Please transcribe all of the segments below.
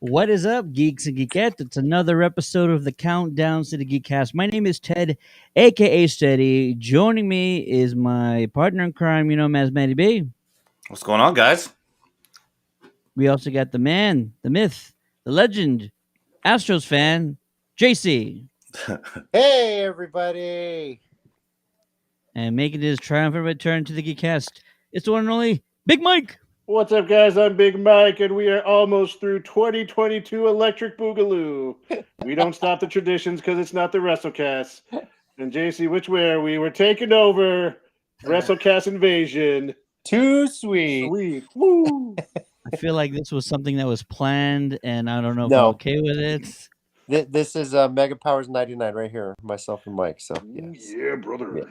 What is up, geeks and geekettes? It's another episode of the Countdowns to the Geekcast. My name is Ted, aka Steady. Joining me is my partner in crime, you know him as Matty B. What's going on, guys? We also got the man, the myth, the legend, Astros fan, JC. Hey, everybody. And making his triumphant return to the Geekcast, it's the one and only Big Mike. What's up, guys? I'm Big Mike, and we are almost through 2022 Electric Boogaloo. We don't stop the traditions because it's not the WrestleCast. And JC, which way are we? We're taking over WrestleCast Invasion. Too sweet. Sweet. Woo! I feel like this was something that was planned, and I don't know if No. I'm okay with it. This is Mega Powers 99 right here, myself and Mike. So yes. Yeah, brother. Yeah.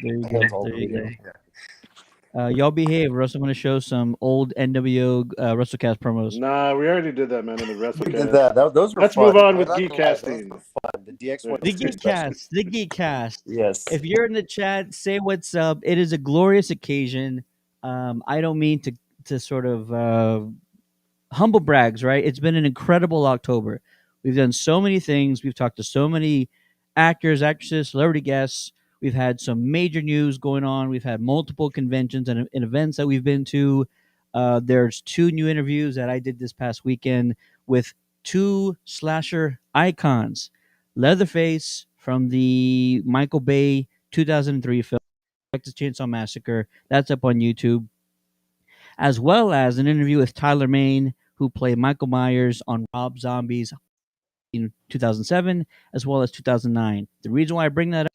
There you Hands go. all There the you way go. down. Y'all behave, or else I'm going to show some old NWO WrestleCast promos. Nah, we already did that, man, in the WrestleCast. We did that. Those were Let's fun. move on with I'm not gonna lie, those Geekcasting. were fun. The DX1. The Geekcast. The Geekcast. Yes. If you're in the chat, say what's up. It is a glorious occasion. I don't mean to sort of humble brags, right? It's been an incredible October. We've done so many things. We've talked to so many actors, actresses, celebrity guests. We've had some major news going on. We've had multiple conventions and events that we've been to. There's 2 new interviews that I did this past weekend with 2 slasher icons. Leatherface from the Michael Bay 2003 film, Texas Chainsaw Massacre. That's up on YouTube. As well as an interview with Tyler Mane, who played Michael Myers on Rob Zombie's in 2007, as well as 2009. The reason why I bring that up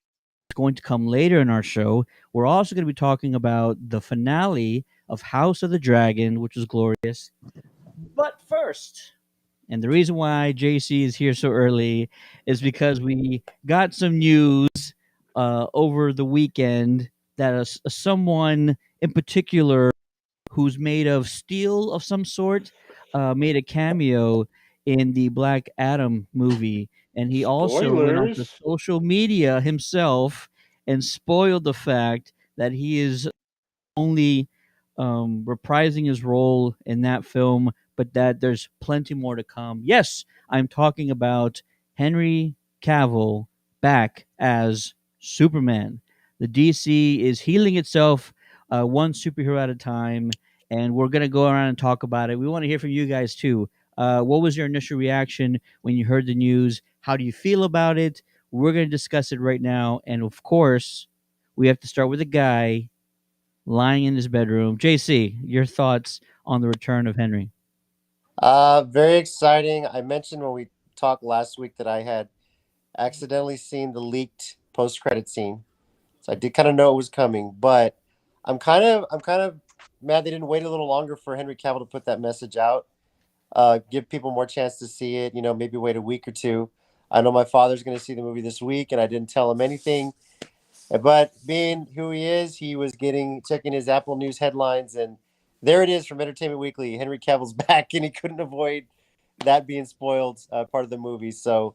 is going to come later in our show. We're also going to be talking about the finale of House of the Dragon, which was glorious. But first, and the reason why JC is here so early is because we got some news over the weekend that someone in particular who's made of steel of some sort made a cameo in the Black Adam movie. And he also went on to Spoilers. social media himself and spoiled the fact that he is only reprising his role in that film, but that there's plenty more to come. Yes, I'm talking about Henry Cavill back as Superman. The DC is healing itself one superhero at a time, and we're going to go around and talk about it. We want to hear from you guys too. What was your initial reaction when you heard the news? How do you feel about it? We're going to discuss it right now. And of course, we have to start with a guy lying in his bedroom. JC, your thoughts on the return of Henry? Very exciting. I mentioned when we talked last week that I had accidentally seen the leaked post-credit scene, so I did kind of know it was coming. But I'm kind of mad they didn't wait a little longer for Henry Cavill to put that message out. Give people more chance to see it. Maybe wait a week or 2. I know my father's going to see the movie this week, and I didn't tell him anything. But being who he is, he was checking his Apple News headlines, and there it is from Entertainment Weekly. Henry Cavill's back, and he couldn't avoid that being spoiled part of the movie. So,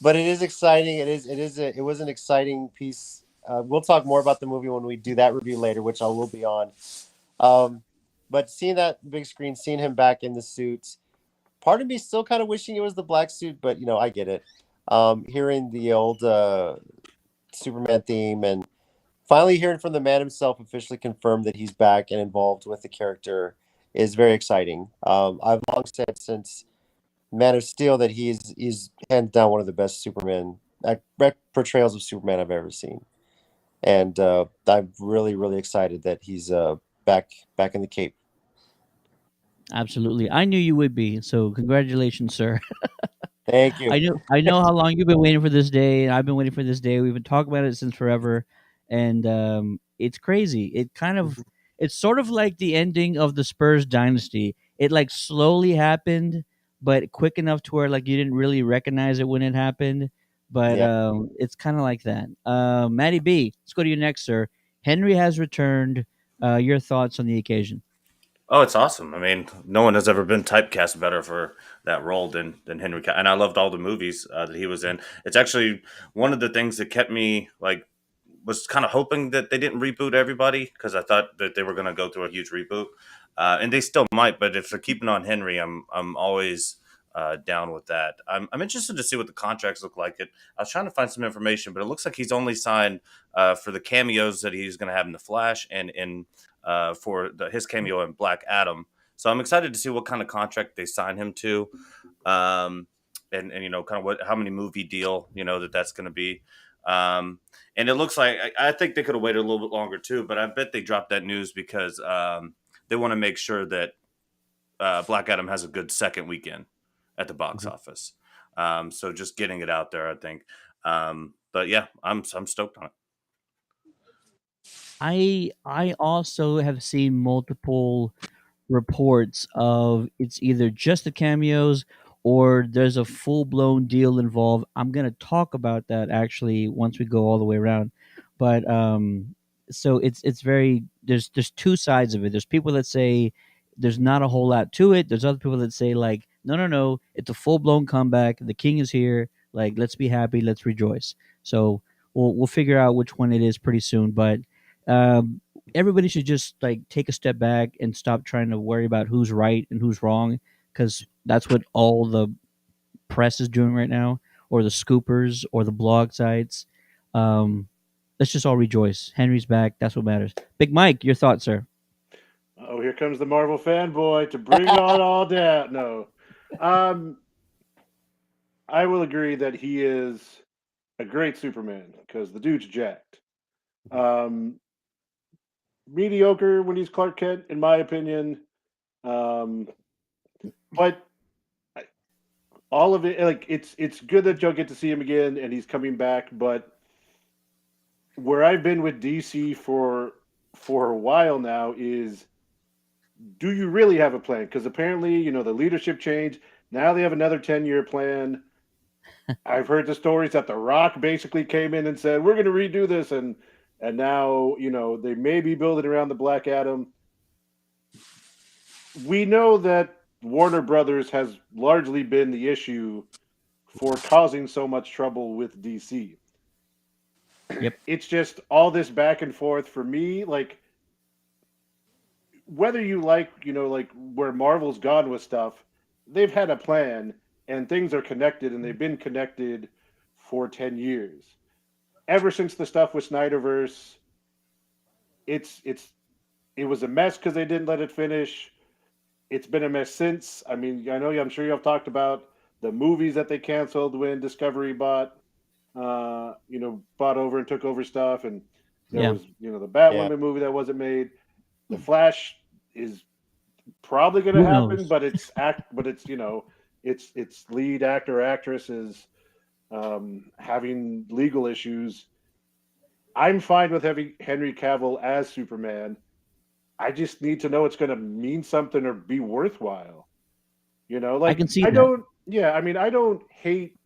but it is exciting. It was an exciting piece. We'll talk more about the movie when we do that review later, which I will be on. But seeing that big screen, seeing him back in the suit, part of me still kind of wishing it was the black suit, but I get it. Hearing the old Superman theme and finally hearing from the man himself officially confirmed that he's back and involved with the character is very exciting. I've long said since Man of Steel that he's hands down one of the best Superman portrayals of Superman I've ever seen, and I'm really, really excited that he's back in the cape. Absolutely. I knew you would be. So congratulations, sir. Thank you. I know how long you've been waiting for this day. I've been waiting for this day. We've been talking about it since forever, and it's crazy. It's sort of like the ending of the Spurs dynasty. It like slowly happened, but quick enough to where like you didn't really recognize it when it happened. But it's kind of like that. Matty B, let's go to you next, sir. Henry has returned. Your thoughts on the occasion? Oh, it's awesome. I mean, no one has ever been typecast better for that role than Henry Cavill. And I loved all the movies that he was in. It's actually one of the things that kept me, was kind of hoping that they didn't reboot everybody, because I thought that they were going to go through a huge reboot. And they still might, but if they're keeping on Henry, I'm always down with that. I'm interested to see what the contracts look like. I was trying to find some information, but it looks like he's only signed for the cameos that he's going to have in the Flash and in his cameo in Black Adam. So I'm excited to see what kind of contract they sign him to, and kind of how many movie deal that's going to be. And it looks like I think they could have waited a little bit longer too, but I bet they dropped that news because they want to make sure that Black Adam has a good second weekend at the box office. So just getting it out there, I think. But yeah, I'm stoked on it. I also have seen multiple reports of it's either just the cameos or there's a full-blown deal involved. I'm going to talk about that actually once we go all the way around. But so it's very there's two sides of it. There's people that say there's not a whole lot to it. There's other people that say like no, it's a full-blown comeback. The king is here. Like let's be happy, let's rejoice. So we'll figure out which one it is pretty soon, but um everybody should just like take a step back and stop trying to worry about who's right and who's wrong, because that's what all the press is doing right now, or the scoopers or the blog sites. Let's just all rejoice. Henry's back. That's what matters. Big Mike, your thoughts, sir? Oh, here comes the Marvel fanboy to bring it on all down. No, I will agree that he is a great Superman because the dude's jacked. Mediocre when he's Clark Kent, in my opinion. But all of it, like it's good that you'll get to see him again and he's coming back. But where I've been with DC for a while now is, do you really have a plan? Because apparently, the leadership changed. Now they have another 10-year plan. I've heard the stories that The Rock basically came in and said, we're going to redo this. And now, they may be building around the Black Adam. We know that Warner Brothers has largely been the issue for causing so much trouble with DC. Yep. It's just all this back and forth for me. Like, whether you like where Marvel's gone with stuff, they've had a plan and things are connected, and they've been connected for 10 years. Ever since the stuff with Snyderverse, it was a mess because they didn't let it finish. It's been a mess since. I mean, I'm sure you've talked about the movies that they canceled when Discovery bought over and took over stuff, and there was the Batwoman movie that wasn't made. The Flash is probably going to happen, knows? but its lead actor or actress is having legal issues. I'm fine with having Henry Cavill as Superman. I just need to know it's going to mean something or be worthwhile. I can see I that. don't. Yeah, I mean, I don't hate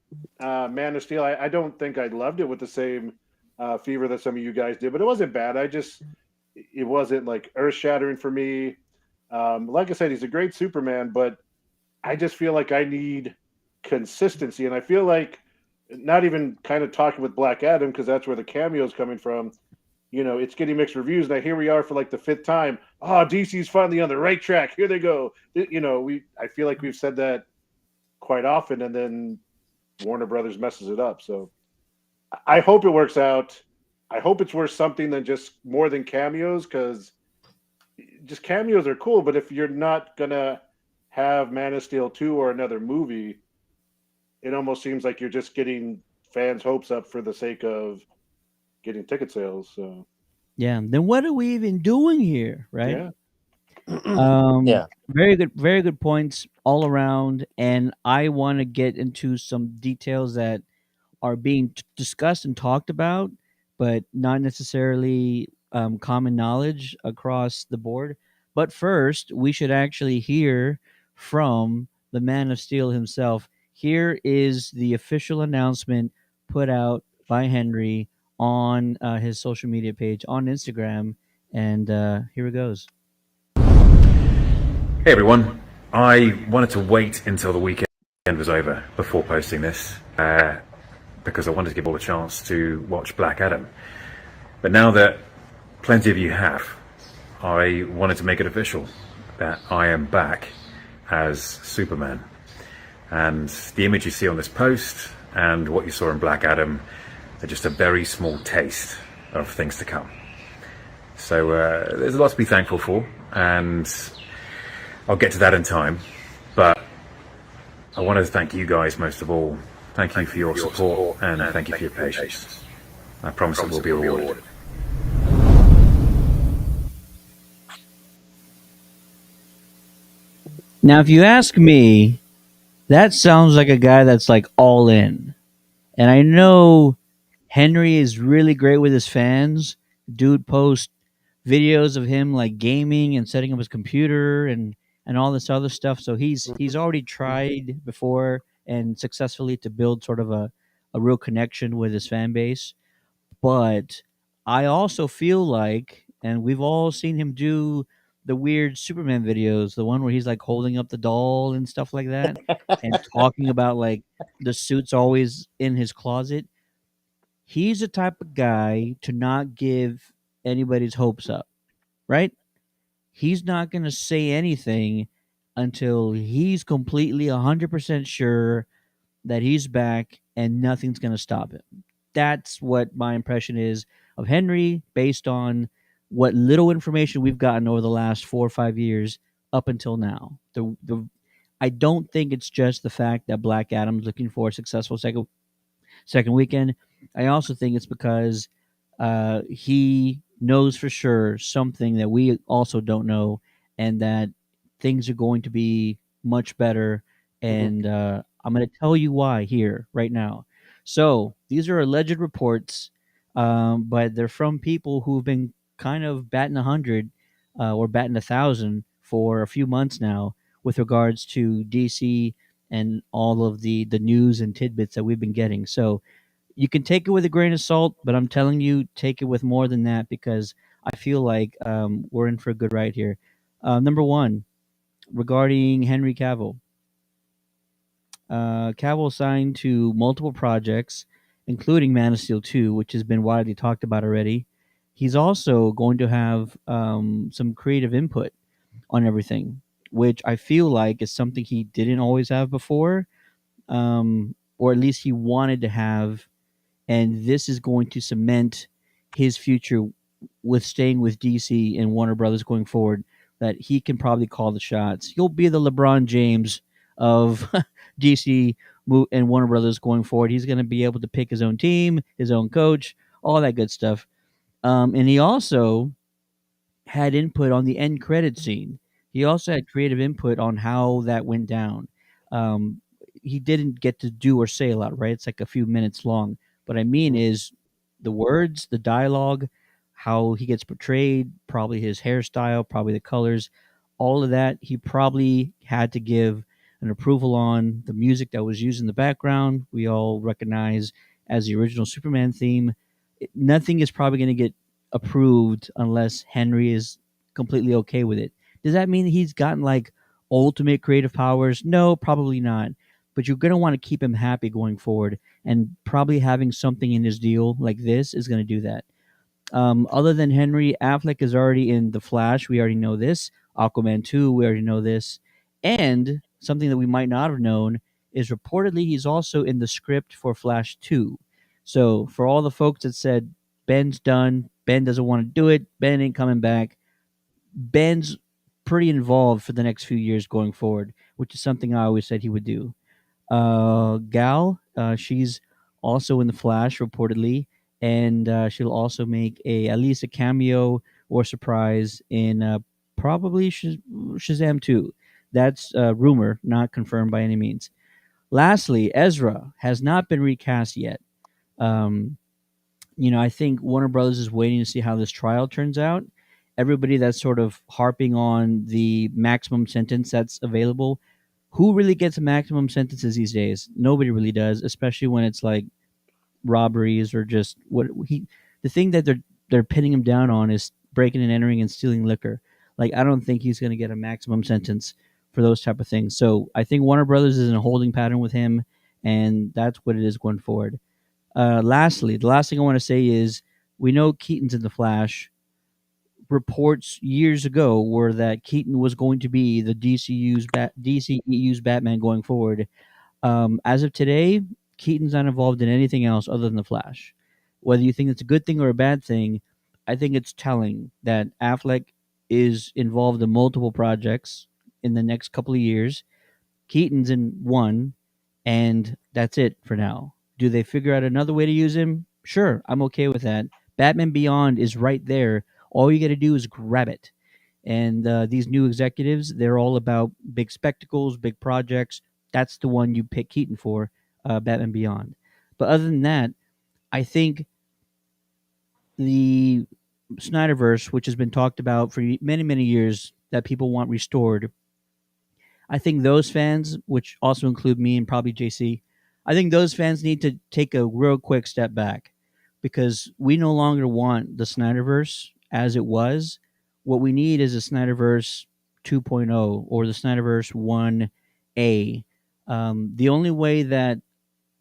Man of Steel. I don't think I loved it with the same fever that some of you guys did, but it wasn't bad. It wasn't like earth shattering for me. Like I said, he's a great Superman, but I just feel like I need consistency, and I feel like not even kind of talking with Black Adam, because that's where the cameo is coming from. It's getting mixed reviews. Now here we are for like the 5th time. Oh, DC's finally on the right track. Here they go. I feel like we've said that quite often, and then Warner Brothers messes it up. So I hope it works out. I hope it's worth something than just more than cameos, because just cameos are cool. But if you're not gonna have Man of Steel 2 or another movie, it almost seems like you're just getting fans' hopes up for the sake of getting ticket sales. So Yeah. Then what are we even doing here, right? yeah. Yeah. Very good points all around, and I want to get into some details that are being discussed and talked about, but not necessarily common knowledge across the board. But first, we should actually hear from the Man of Steel himself. Here is the official announcement put out by Henry on his social media page on Instagram, and here it goes. Hey everyone, I wanted to wait until the weekend was over before posting this because I wanted to give all a chance to watch Black Adam. But now that plenty of you have, I wanted to make it official that I am back as Superman. And the image you see on this post and what you saw in Black Adam are just a very small taste of things to come. So there's a lot to be thankful for, and I'll get to that in time. But I want to thank you guys most of all. Thank you for your support, and thank you for your patience. I promise it will be rewarded. Now, if you ask me, that sounds like a guy that's like all in. And I know Henry is really great with his fans. Dude posts videos of him like gaming and setting up his computer and all this other stuff. So he's already tried before and successfully to build sort of a real connection with his fan base. But I also feel like, and we've all seen him do the weird Superman videos, the one where he's like holding up the doll and stuff like that, and talking about like the suit's always in his closet. He's the type of guy to not give anybody's hopes up, right? He's not going to say anything until he's completely 100% sure that he's back and nothing's going to stop him. That's what my impression is of Henry based on what little information we've gotten over the last 4 or 5 years up until now. I don't think it's just the fact that Black Adam's looking for a successful second weekend. I also think it's because he knows for sure something that we also don't know, and that things are going to be much better. And I'm going to tell you why here right now. So these are alleged reports, but they're from people who've been kind of batting 100 or batting 1,000 for a few months now with regards to DC and all of the news and tidbits that we've been getting. So you can take it with a grain of salt, but I'm telling you, take it with more than that because I feel like we're in for a good ride here. Number one, regarding Henry Cavill. Cavill signed to multiple projects, including Man of Steel 2, which has been widely talked about already. He's also going to have some creative input on everything, which I feel like is something he didn't always have before, or at least he wanted to have, and this is going to cement his future with staying with DC and Warner Brothers going forward. That he can probably call the shots. He'll be the LeBron James of DC and Warner Brothers going forward. He's going to be able to pick his own team, his own coach, all that good stuff. And he also had input on the end credit scene. He also had creative input on how that went down. Um, he didn't get to do or say a lot, right? It's like a few minutes long. What I mean is the words, the dialogue, how he gets portrayed, probably his hairstyle, probably the colors, all of that. He probably had to give an approval on the music that was used in the background. We all recognize as the original Superman theme. Nothing is probably going to get approved unless Henry is completely okay with it. Does that mean he's gotten like ultimate creative powers? No, probably not. But you're going to want to keep him happy going forward, and probably having something in his deal like this is going to do that. Other than Henry, Affleck is already in The Flash. We already know this. Aquaman 2, we already know this. And something that we might not have known is reportedly he's also in the script for Flash 2. So for all the folks that said Ben's done, Ben doesn't want to do it, Ben ain't coming back, Ben's pretty involved for the next few years going forward, which is something I always said he would do. Gal, she's also in the Flash reportedly, and she'll also make at least a cameo or surprise in probably Shazam 2. That's a rumor, not confirmed by any means. Lastly, Ezra has not been recast yet. Um, I think Warner Brothers is waiting to see how this trial turns out. Everybody that's sort of harping on the maximum sentence that's available, who really gets maximum sentences these days? Nobody really does, especially when it's like robberies or just what he. The thing that they're pinning him down on is breaking and entering and stealing liquor. Like I don't think he's going to get a maximum sentence for those type of things. So I think Warner Brothers is in a holding pattern with him, and that's what it is going forward. Lastly, the last thing I want to say is we know Keaton's in the Flash. Reports years ago were that Keaton was going to be the DCEU's Batman going forward. As of today, Keaton's not involved in anything else other than the Flash. Whether you think it's a good thing or a bad thing, I think it's telling that Affleck is involved in multiple projects in the next couple of years. Keaton's in one, and that's it for now. Do they figure out another way to use him? Sure, I'm okay with that. Batman Beyond is right there. All you got to do is grab it. And these new executives, they're all about big spectacles, big projects. That's the one you pick Keaton for, Batman Beyond. But other than that, I think the Snyderverse, which has been talked about for many, many years, that people want restored, I think those fans, which also include me and probably JC, I think those fans need to take a real quick step back because we no longer want the Snyderverse as it was. What we need is a Snyderverse 2.0 or the Snyderverse 1A. The only way that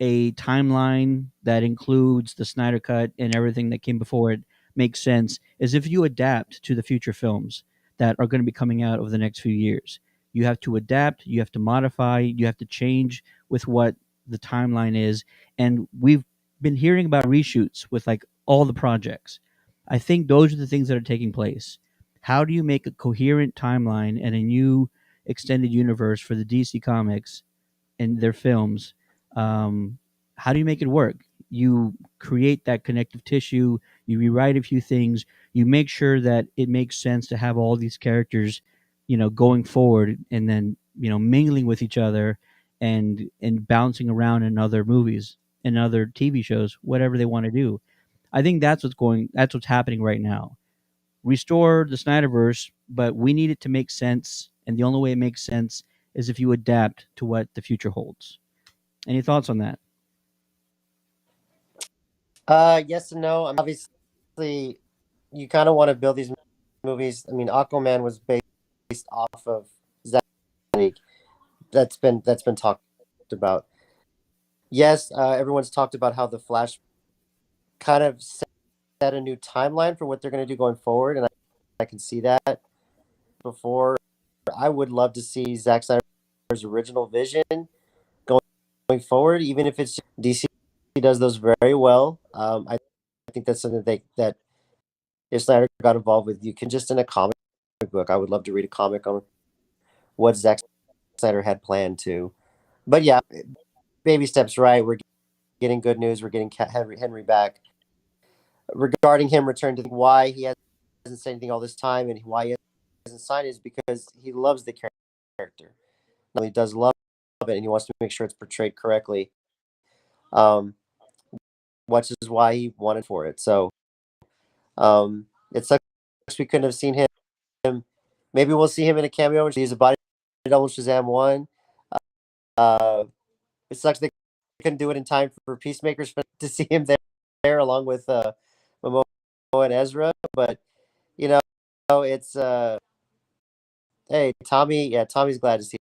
a timeline that includes the Snyder Cut and everything that came before it makes sense is if you adapt to the future films that are going to be coming out over the next few years. You have to adapt, you have to modify, you have to change with what the timeline is. And we've been hearing about reshoots with like all the projects. I think those are the things that are taking place. How do you make a coherent timeline and a new extended universe for the DC Comics and their films? um, how do you make it work? You create that connective tissue, you rewrite a few things, you make sure that it makes sense to have all these characters, going forward and then, mingling with each other and bouncing around in other movies and other TV shows, whatever they want to do. I think that's what's happening right now. Restore the Snyderverse, but we need it to make sense, and the only way it makes sense is if you adapt to what the future holds. Any thoughts on that? Yes and no. I mean, obviously, you kind of want to build these movies. I mean, Aquaman was based off of Zack League. That's been talked about. Yes, everyone's talked about how the Flash kind of set a new timeline for what they're going to do going forward, and I can see that. Before, I would love to see Zack Snyder's original vision going forward, even if it's DC does those very well. I think that's something that if Snyder got involved with, you can just in a comic book. I would love to read a comic on what Zack Snyder had planned to. But yeah, baby steps. Right, we're getting good news. We're getting Henry back. Regarding him return to why he hasn't said anything all this time and why he hasn't signed is because he loves the character. He does love it and he wants to make sure it's portrayed correctly. Which is why he wanted for it. So it sucks we couldn't have seen him. Maybe we'll see him in a cameo. He's a body double Shazam 1. It sucks they couldn't do it in time for Peacemakers to see him there along with Momoa and Ezra. But it's hey Tommy. Yeah, Tommy's glad to see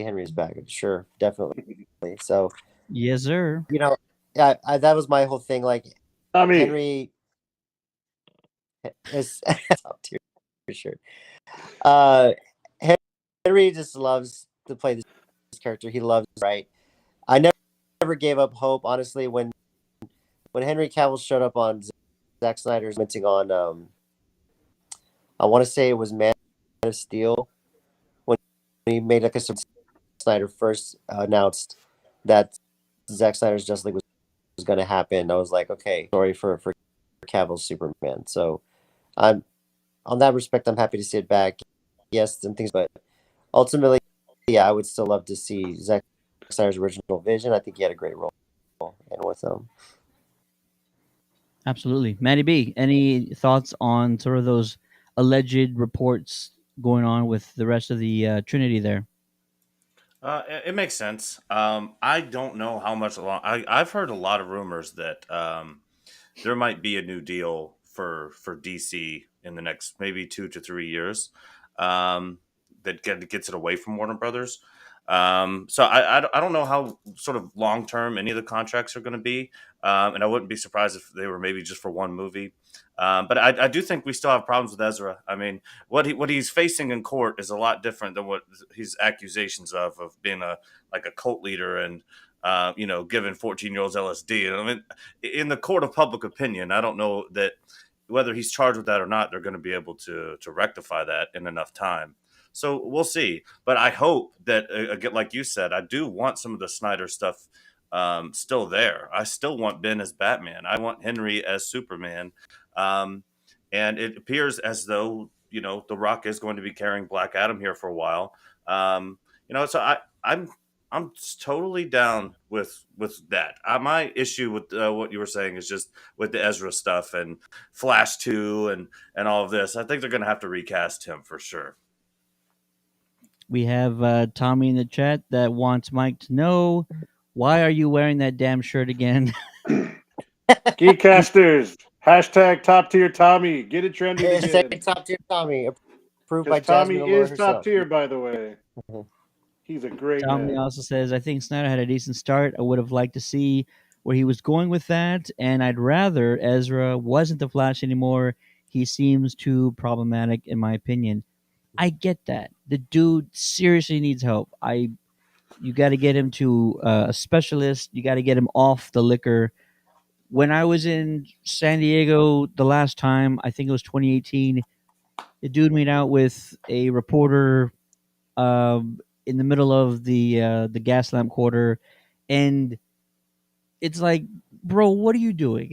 Henry's back. Sure, definitely. So Yes, sir. yeah, that was my whole thing. Like Tommy. Henry is top tier for sure. Henry just loves to play this character. He loves right. I never gave up hope, honestly. When Henry Cavill showed up on Zack Snyder's commenting on, I want to say it was Man of Steel, when he made like a Snyder first announced that Zack Snyder's Justice League was going to happen. I was like, okay, sorry for Cavill's Superman. So I'm on that respect, I'm happy to see it back. Yes, and things, but ultimately, yeah, I would still love to see Zack Snyder's original vision. I think he had a great role, and with them. Absolutely. Matty B, any thoughts on sort of those alleged reports going on with the rest of the Trinity there? It makes sense. I don't know how much long. I've heard a lot of rumors that there might be a new deal for DC in the next maybe 2 to 3 years that gets it away from Warner Brothers. So I don't know how sort of long term any of the contracts are going to be, and I wouldn't be surprised if they were maybe just for one movie. But I do think we still have problems with Ezra. I mean, what he's facing in court is a lot different than what his accusations of being a cult leader and giving 14-year-olds LSD. And I mean, in the court of public opinion, I don't know that whether he's charged with that or not, they're going to be able to rectify that in enough time. So we'll see. But I hope that, again, like you said, I do want some of the Snyder stuff still there. I still want Ben as Batman. I want Henry as Superman. Um, and it appears as though, The Rock is going to be carrying Black Adam here for a while. So I'm totally down with that. My issue with what you were saying is just with the Ezra stuff and Flash 2 and all of this. I think they're going to have to recast him for sure. We have Tommy in the chat that wants Mike to know, why are you wearing that damn shirt again? Geekcasters, hashtag top tier Tommy. Get it trendy Hashtag again. top tier Tommy, approved by Because Tommy Jasmine Allure is top herself. tier, by the way. He's a great Tommy man. also says, I think Snyder had a decent start. I would have liked to see where he was going with that, and I'd rather Ezra wasn't the Flash anymore. He seems too problematic, in my opinion. I get that. The dude seriously needs help. You got to get him to a specialist. You got to get him off the liquor. When I was in San Diego the last time, I think it was 2018, the dude made out with a reporter in the middle of the gas lamp quarter, and it's like, bro, what are you doing?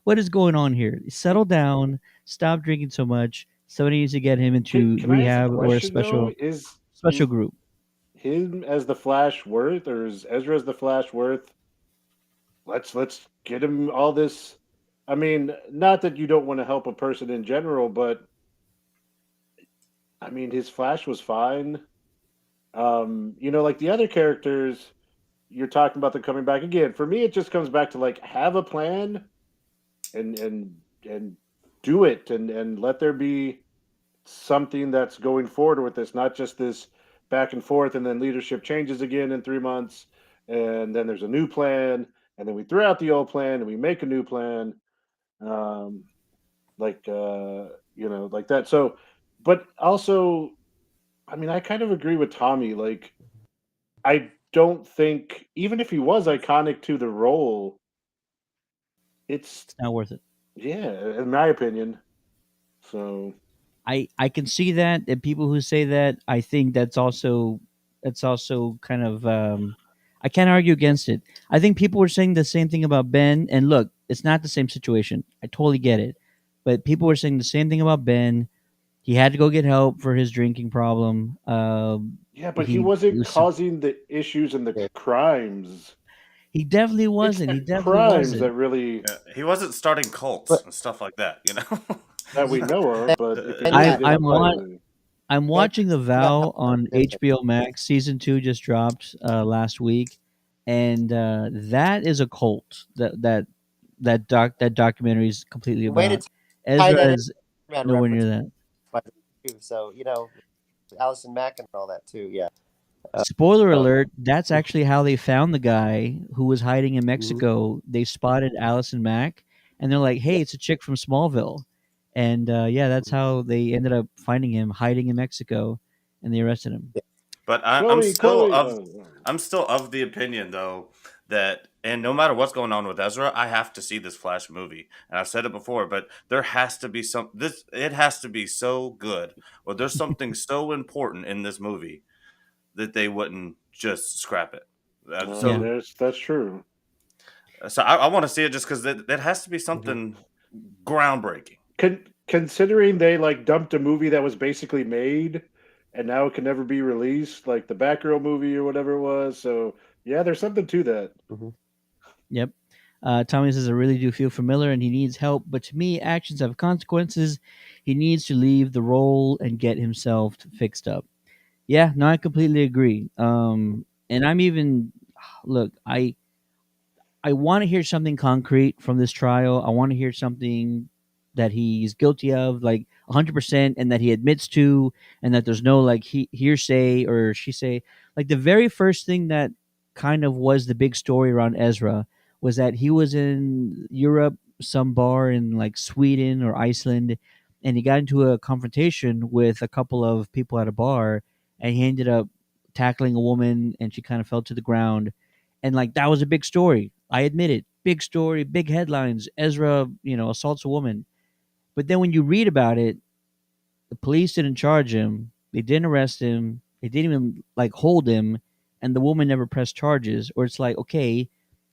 What is going on here? Settle down. Stop drinking so much. Somebody needs to get him into Can I ask a rehab or a question though? special group. Him as the Flash worth, or is Ezra as the Flash worth? Let's get him all this. I mean, not that you don't want to help a person in general, but I mean, his Flash was fine. Like the other characters, you're talking about them coming back again. For me, it just comes back to like have a plan and do it and let there be something that's going forward with this, not just this back and forth and then leadership changes again in 3 months and then there's a new plan and then we throw out the old plan and we make a new plan, like like that. So, but also, I mean, I kind of agree with Tommy. Like, I don't think even if he was iconic to the role, it's It's not worth it. yeah, in my opinion. So I can see that, and people who say that, I think that's also kind of I can't argue against it. I think people were saying the same thing about Ben, and look, it's not the same situation. I totally get it, but people were saying the same thing about Ben. He had to go get help for his drinking problem. yeah, but he wasn't was, causing the issues and the crimes. he definitely It's wasn't. the He definitely crimes wasn't. that really He wasn't starting cults But- and stuff like that. that we know of. But if he Yeah. did, I'm watching The Vow on Yeah. HBO Max. Season 2 just dropped last week, and that is a cult. That documentary is completely Way to about. tie Ezra that is Man nowhere near reference that. by the too. So Allison Mack and all that too. Yeah. Spoiler alert, that's actually how they found the guy who was hiding in Mexico. They spotted Allison Mack, and they're like, hey, it's a chick from Smallville. And that's how they ended up finding him hiding in Mexico, and they arrested him. But Chloe. I'm still of the opinion though that, and no matter what's going on with Ezra, I have to see this Flash movie. And I've said it before, but there has to be it has to be so good, or there's something so important in this movie that they wouldn't just scrap it. That's true. So I want to see it just because that has to be something groundbreaking. Considering they like dumped a movie that was basically made and now it can never be released, like the Batgirl movie or whatever it was. So yeah, there's something to that. Yep. Tommy says, I really do feel for Miller and he needs help, but to me, actions have consequences. He needs to leave the role and get himself fixed up. Yeah, no, I completely agree. And I'm even, look, I want to hear something concrete from this trial. I want to hear something that he's guilty of, like 100%, and that he admits to, and that there's no like hearsay or she say. Like the very first thing that kind of was the big story around Ezra was that he was in Europe, some bar in like Sweden or Iceland, and he got into a confrontation with a couple of people at a bar, and he ended up tackling a woman, and she kind of fell to the ground. and like that was a big story. I admit it, big story, big headlines. Ezra, assaults a woman. But then when you read about it, the police didn't charge him. They didn't arrest him. They didn't even like hold him, and the woman never pressed charges. Or it's like, okay,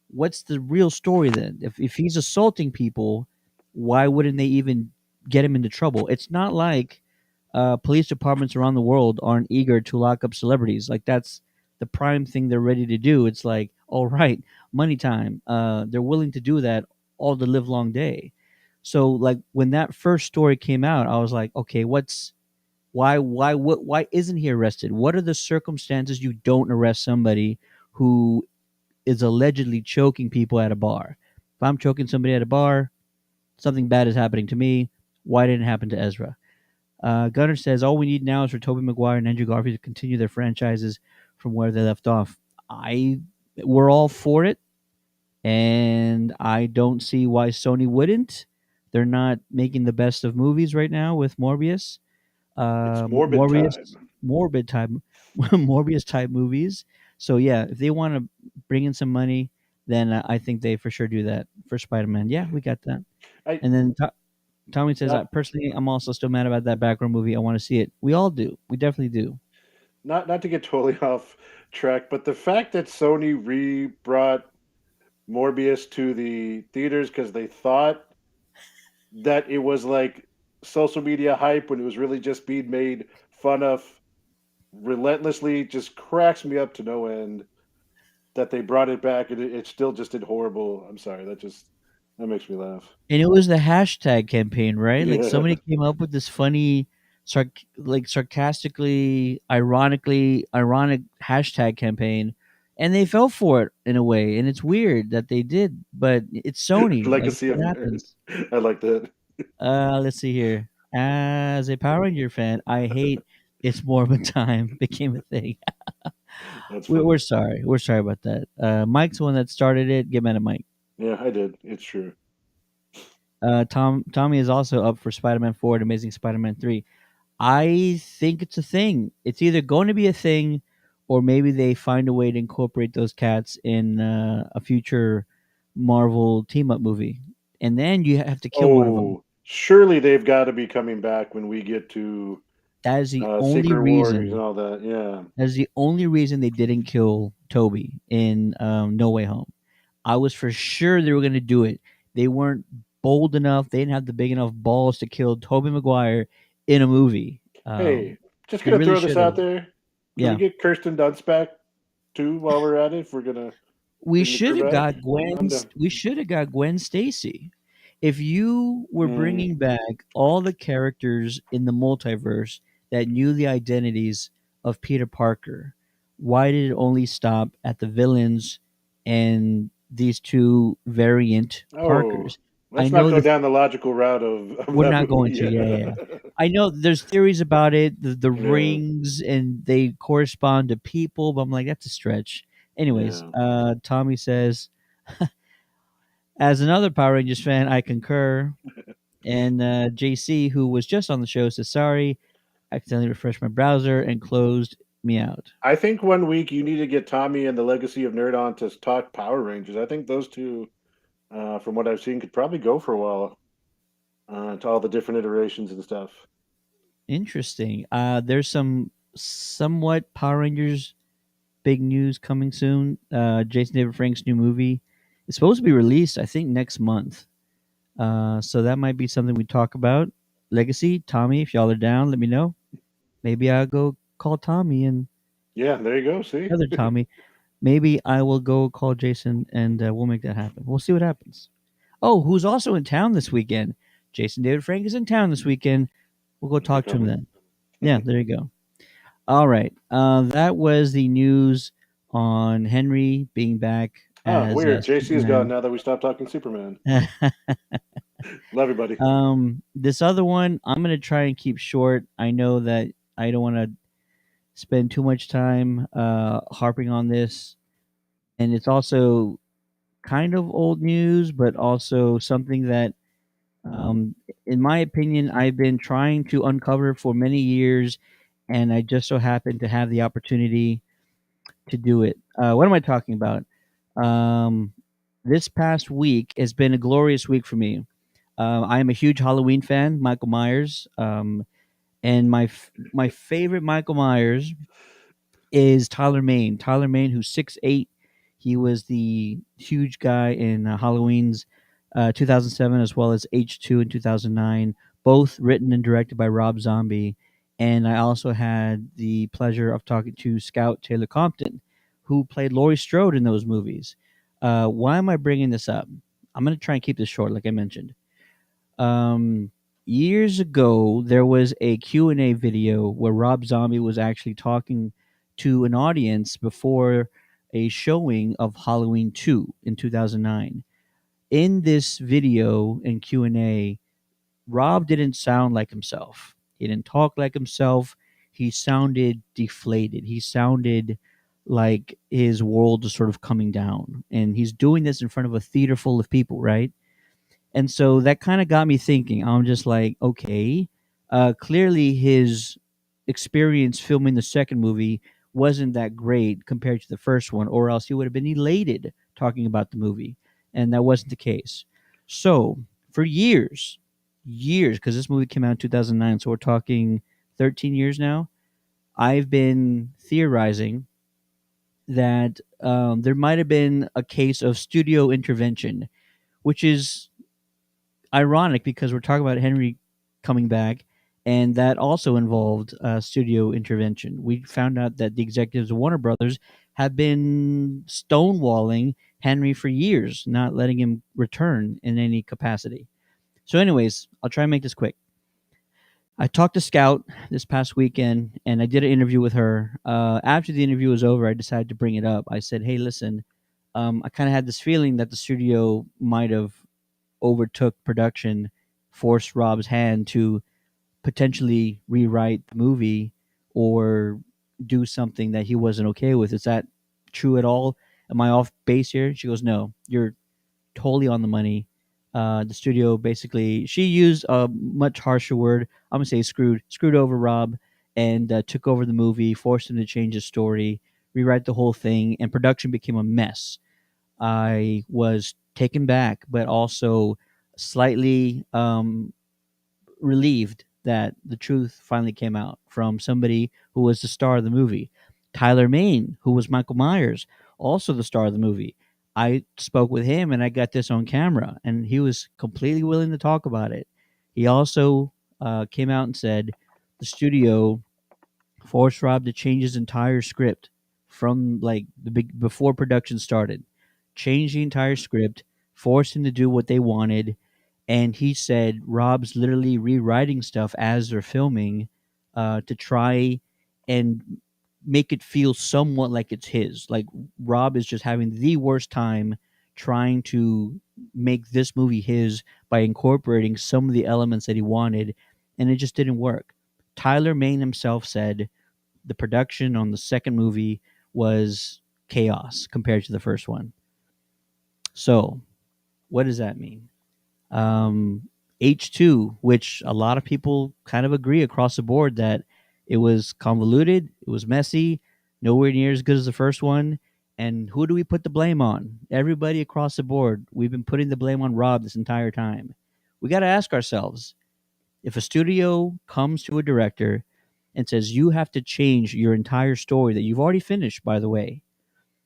what's the real story then? If he's assaulting people, why wouldn't they even get him into trouble? It's not like police departments around the world aren't eager to lock up celebrities. Like that's the prime thing they're ready to do. It's like, all right, money time. They're willing to do that all the live long day. So like when that first story came out, I was like, okay, why isn't he arrested? What are the circumstances you don't arrest somebody who is allegedly choking people at a bar? If I'm choking somebody at a bar, something bad is happening to me. Why didn't it happen to Ezra? Gunnar says all we need now is for Tobey Maguire and Andrew Garfield to continue their franchises from where they left off. We're all for it, and I don't see why Sony wouldn't. They're not making the best of movies right now with Morbius. It's morbid time. Morbid type, Morbius type movies. So yeah, if they want to bring in some money, then I think they for sure do that for Spider-Man. Yeah, we got that. I And then Tommy says, not personally, I'm also still mad about that background movie. I want to see it. We all do. We definitely do. not to get totally off track, but the fact that Sony re-brought Morbius to the theaters because they thought that it was like social media hype when it was really just being made fun of relentlessly just cracks me up to no end. That they brought it back and it still just did horrible. I'm sorry, that makes me laugh. And it was the hashtag campaign, right? Like Yeah, somebody came up with this funny, sarcastically, ironic hashtag campaign, and they fell for it in a way. And it's weird that they did, but it's Sony. Like legacy of what man. happens? I like that. Let's see here. As a Power Ranger fan, I hate it's more of a time became a thing. That's We're funny. sorry. We're sorry about that. Mike's the one that started it. Get mad at Mike. Yeah, I did. It's true. Tommy is also up for Spider-Man 4 and Amazing Spider-Man 3. I think it's a thing. It's either going to be a thing, or maybe they find a way to incorporate those cats in a future Marvel team-up movie, and then you have to kill one of them. Oh, surely they've got to be coming back when we get to That is the only Secret Warriors and reason. all that. Yeah. That is the only reason they didn't kill Toby in No Way Home. I was for sure they were going to do it. They weren't bold enough. They didn't have the big enough balls to kill Toby Maguire in a movie. Hey, just They gonna really throw this should have. out there. Can we Yeah. get Kirsten Dunst back too while we're at it? If we're gonna We bring the crew should have back, got I'm down. Gwen Stacy. If you were Mm. bringing back all the characters in the multiverse that knew the identities of Peter Parker, why did it only stop at the villains and these two variant Oh, Parkers? I let's not know go that down the logical route of we're that not going movie. to. Yeah, yeah, yeah. Yeah. I know there's theories about it, the Yeah. rings, and they correspond to people, but I'm like, that's a stretch. Anyways, Yeah. Tommy says, as another Power Rangers fan, I concur. And JC, who was just on the show, says, sorry, I accidentally refreshed my browser and closed me out. I think one week you need to get Tommy and the Legacy of Nerd on to talk Power Rangers. I think those two, from what I've seen, could probably go for a while to all the different iterations and stuff. Interesting. There's some somewhat Power Rangers big news coming soon. Jason David Frank's new movie is supposed to be released, I think, next month. So that might be something we talk about. Legacy, Tommy, if y'all are down, let me know. Maybe I'll go call Tommy and Yeah, there you go. See? other Tommy. Maybe I will go call Jason and we'll make that happen. We'll see what happens. Oh, who's also in town this weekend? Jason David Frank is in town this weekend. We'll go They're talk to him coming. then. Yeah, there you go. All right. That was the news on Henry being back as Weird. JC is gone Superman. now that we stopped talking Superman. Love you, buddy. This other one, I'm going to try and keep short. I know that I don't want to spend too much time harping on this. And it's also kind of old news, but also something that, in my opinion, I've been trying to uncover for many years. And I just so happened to have the opportunity to do it. What am I talking about? Um, this past week has been a glorious week for me. I am a huge Halloween fan, Michael Myers, and my favorite Michael Myers is Tyler Mane. Tyler Mane, who's 6'8". He was the huge guy in Halloween's 2007, as well as H2 in 2009, both written and directed by Rob Zombie. And I also had the pleasure of talking to Scout Taylor Compton, who played Laurie Strode in those movies. Why am I bringing this up? I'm going to try and keep this short, like I mentioned. Um, Years ago, there was a Q&A video where Rob Zombie was actually talking to an audience before a showing of Halloween 2 in 2009. In this video and Q&A, Rob didn't sound like himself. He didn't talk like himself. He sounded deflated. He sounded like his world is sort of coming down. And he's doing this in front of a theater full of people, right? And so that kind of got me thinking. I'm just like, okay, clearly his experience filming the second movie wasn't that great compared to the first one, or else he would have been elated talking about the movie. And that wasn't the case. So for years, because this movie came out in 2009, so we're talking 13 years now, I've been theorizing that there might have been a case of studio intervention, which is ironic because we're talking about Henry coming back, and that also involved studio intervention. We found out that the executives of Warner Brothers have been stonewalling Henry for years, not letting him return in any capacity. So, anyways, I'll try and make this quick. I talked to Scout this past weekend, and I did an interview with her. After the interview was over, I decided to bring it up. I said, "Hey, listen, I kind of had this feeling that the studio might have overtook production, forced Rob's hand to potentially rewrite the movie or do something that he wasn't okay with. Is that true at all? Am I off base here?" She goes, "No, you're totally on the money." The studio basically, she used a much harsher word. I'm gonna say screwed over Rob, and took over the movie, forced him to change his story, rewrite the whole thing, and production became a mess. I was taken back, but also slightly relieved that the truth finally came out from somebody who was the star of the movie. Tyler Mane, who was Michael Myers, also the star of the movie. I spoke with him and I got this on camera, and he was completely willing to talk about it. He also came out and said the studio forced Rob to change his entire script from like the big before production started. Change the entire script, forced him to do what they wanted, and he said Rob's literally rewriting stuff as they're filming to try and make it feel somewhat like it's his. Like Rob is just having the worst time trying to make this movie his by incorporating some of the elements that he wanted, and it just didn't work. Tyler Mane himself said the production on the second movie was chaos compared to the first one. So, what does that mean? H2, which a lot of people kind of agree across the board that it was convoluted, it was messy, nowhere near as good as the first one. And who do we put the blame on? Everybody across the board. We've been putting the blame on Rob this entire time. We got to ask ourselves, if a studio comes to a director and says, you have to change your entire story that you've already finished, by the way,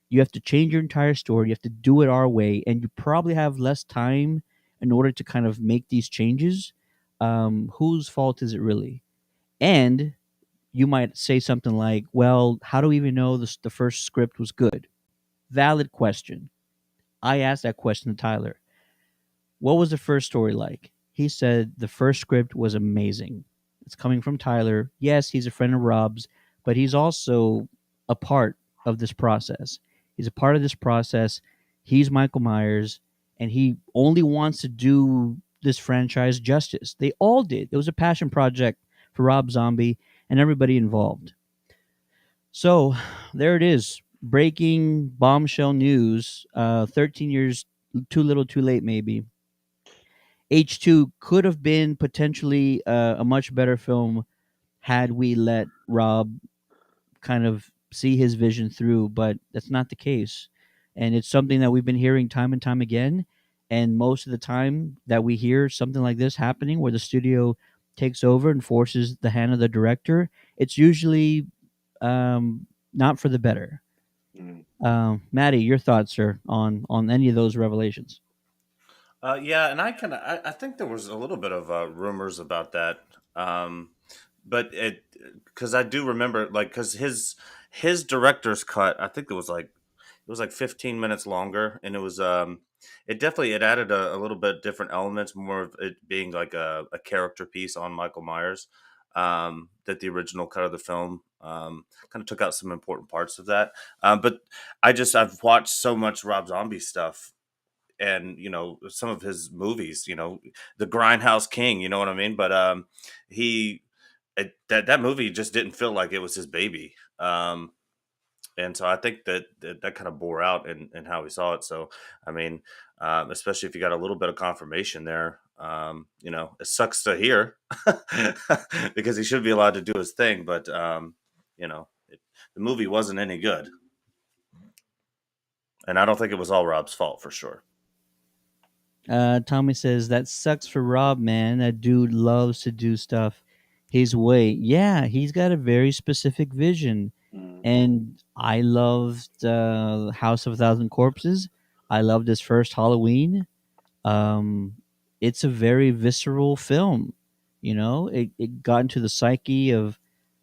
you have to change your entire story, you have to do it our way, and you probably have less time in order to kind of make these changes, whose fault is it really? And you might say something like, well, how do we even know the first script was good? Valid question. I asked that question to Tyler. What was the first story like? He said the first script was amazing. It's coming from Tyler. Yes, he's a friend of Rob's, but he's also a part of this process. He's a part of this process. He's Michael Myers, and he only wants to do this franchise justice. They all did. It was a passion project for Rob Zombie and everybody involved. So there it is. Breaking bombshell news. 13 years too little, too late, maybe. H2 could have been potentially a much better film had we let Rob kind of see his vision through, but that's not the case. and it's something that we've been hearing time and time again. And most of the time that we hear something like this happening, where the studio takes over and forces the hand of the director, it's usually not for the better. Mm. Maddie, your thoughts, sir, on any of those revelations? Yeah, and I think there was a little bit of rumors about that, um, but it because I do remember like because his director's cut, I think it was like 15 minutes longer, and it definitely it added a little bit different elements, more of it being like a character piece on Michael Myers. That the original cut of the film kind of took out some important parts of that. But I've watched so much Rob Zombie stuff, and some of his movies, the Grindhouse King, you know what I mean. But he that movie just didn't feel like it was his baby. And so I think that kind of bore out in how we saw it. So I mean, especially if you got a little bit of confirmation there, it sucks to hear because he should be allowed to do his thing, but the movie wasn't any good, and I don't think it was all Rob's fault for sure. Tommy says that sucks for Rob, man. That dude loves to do stuff his way. Yeah, he's got a very specific vision, Mm. and I loved House of a Thousand Corpses. I loved his first Halloween. Um, it's a very visceral film. It got into the psyche of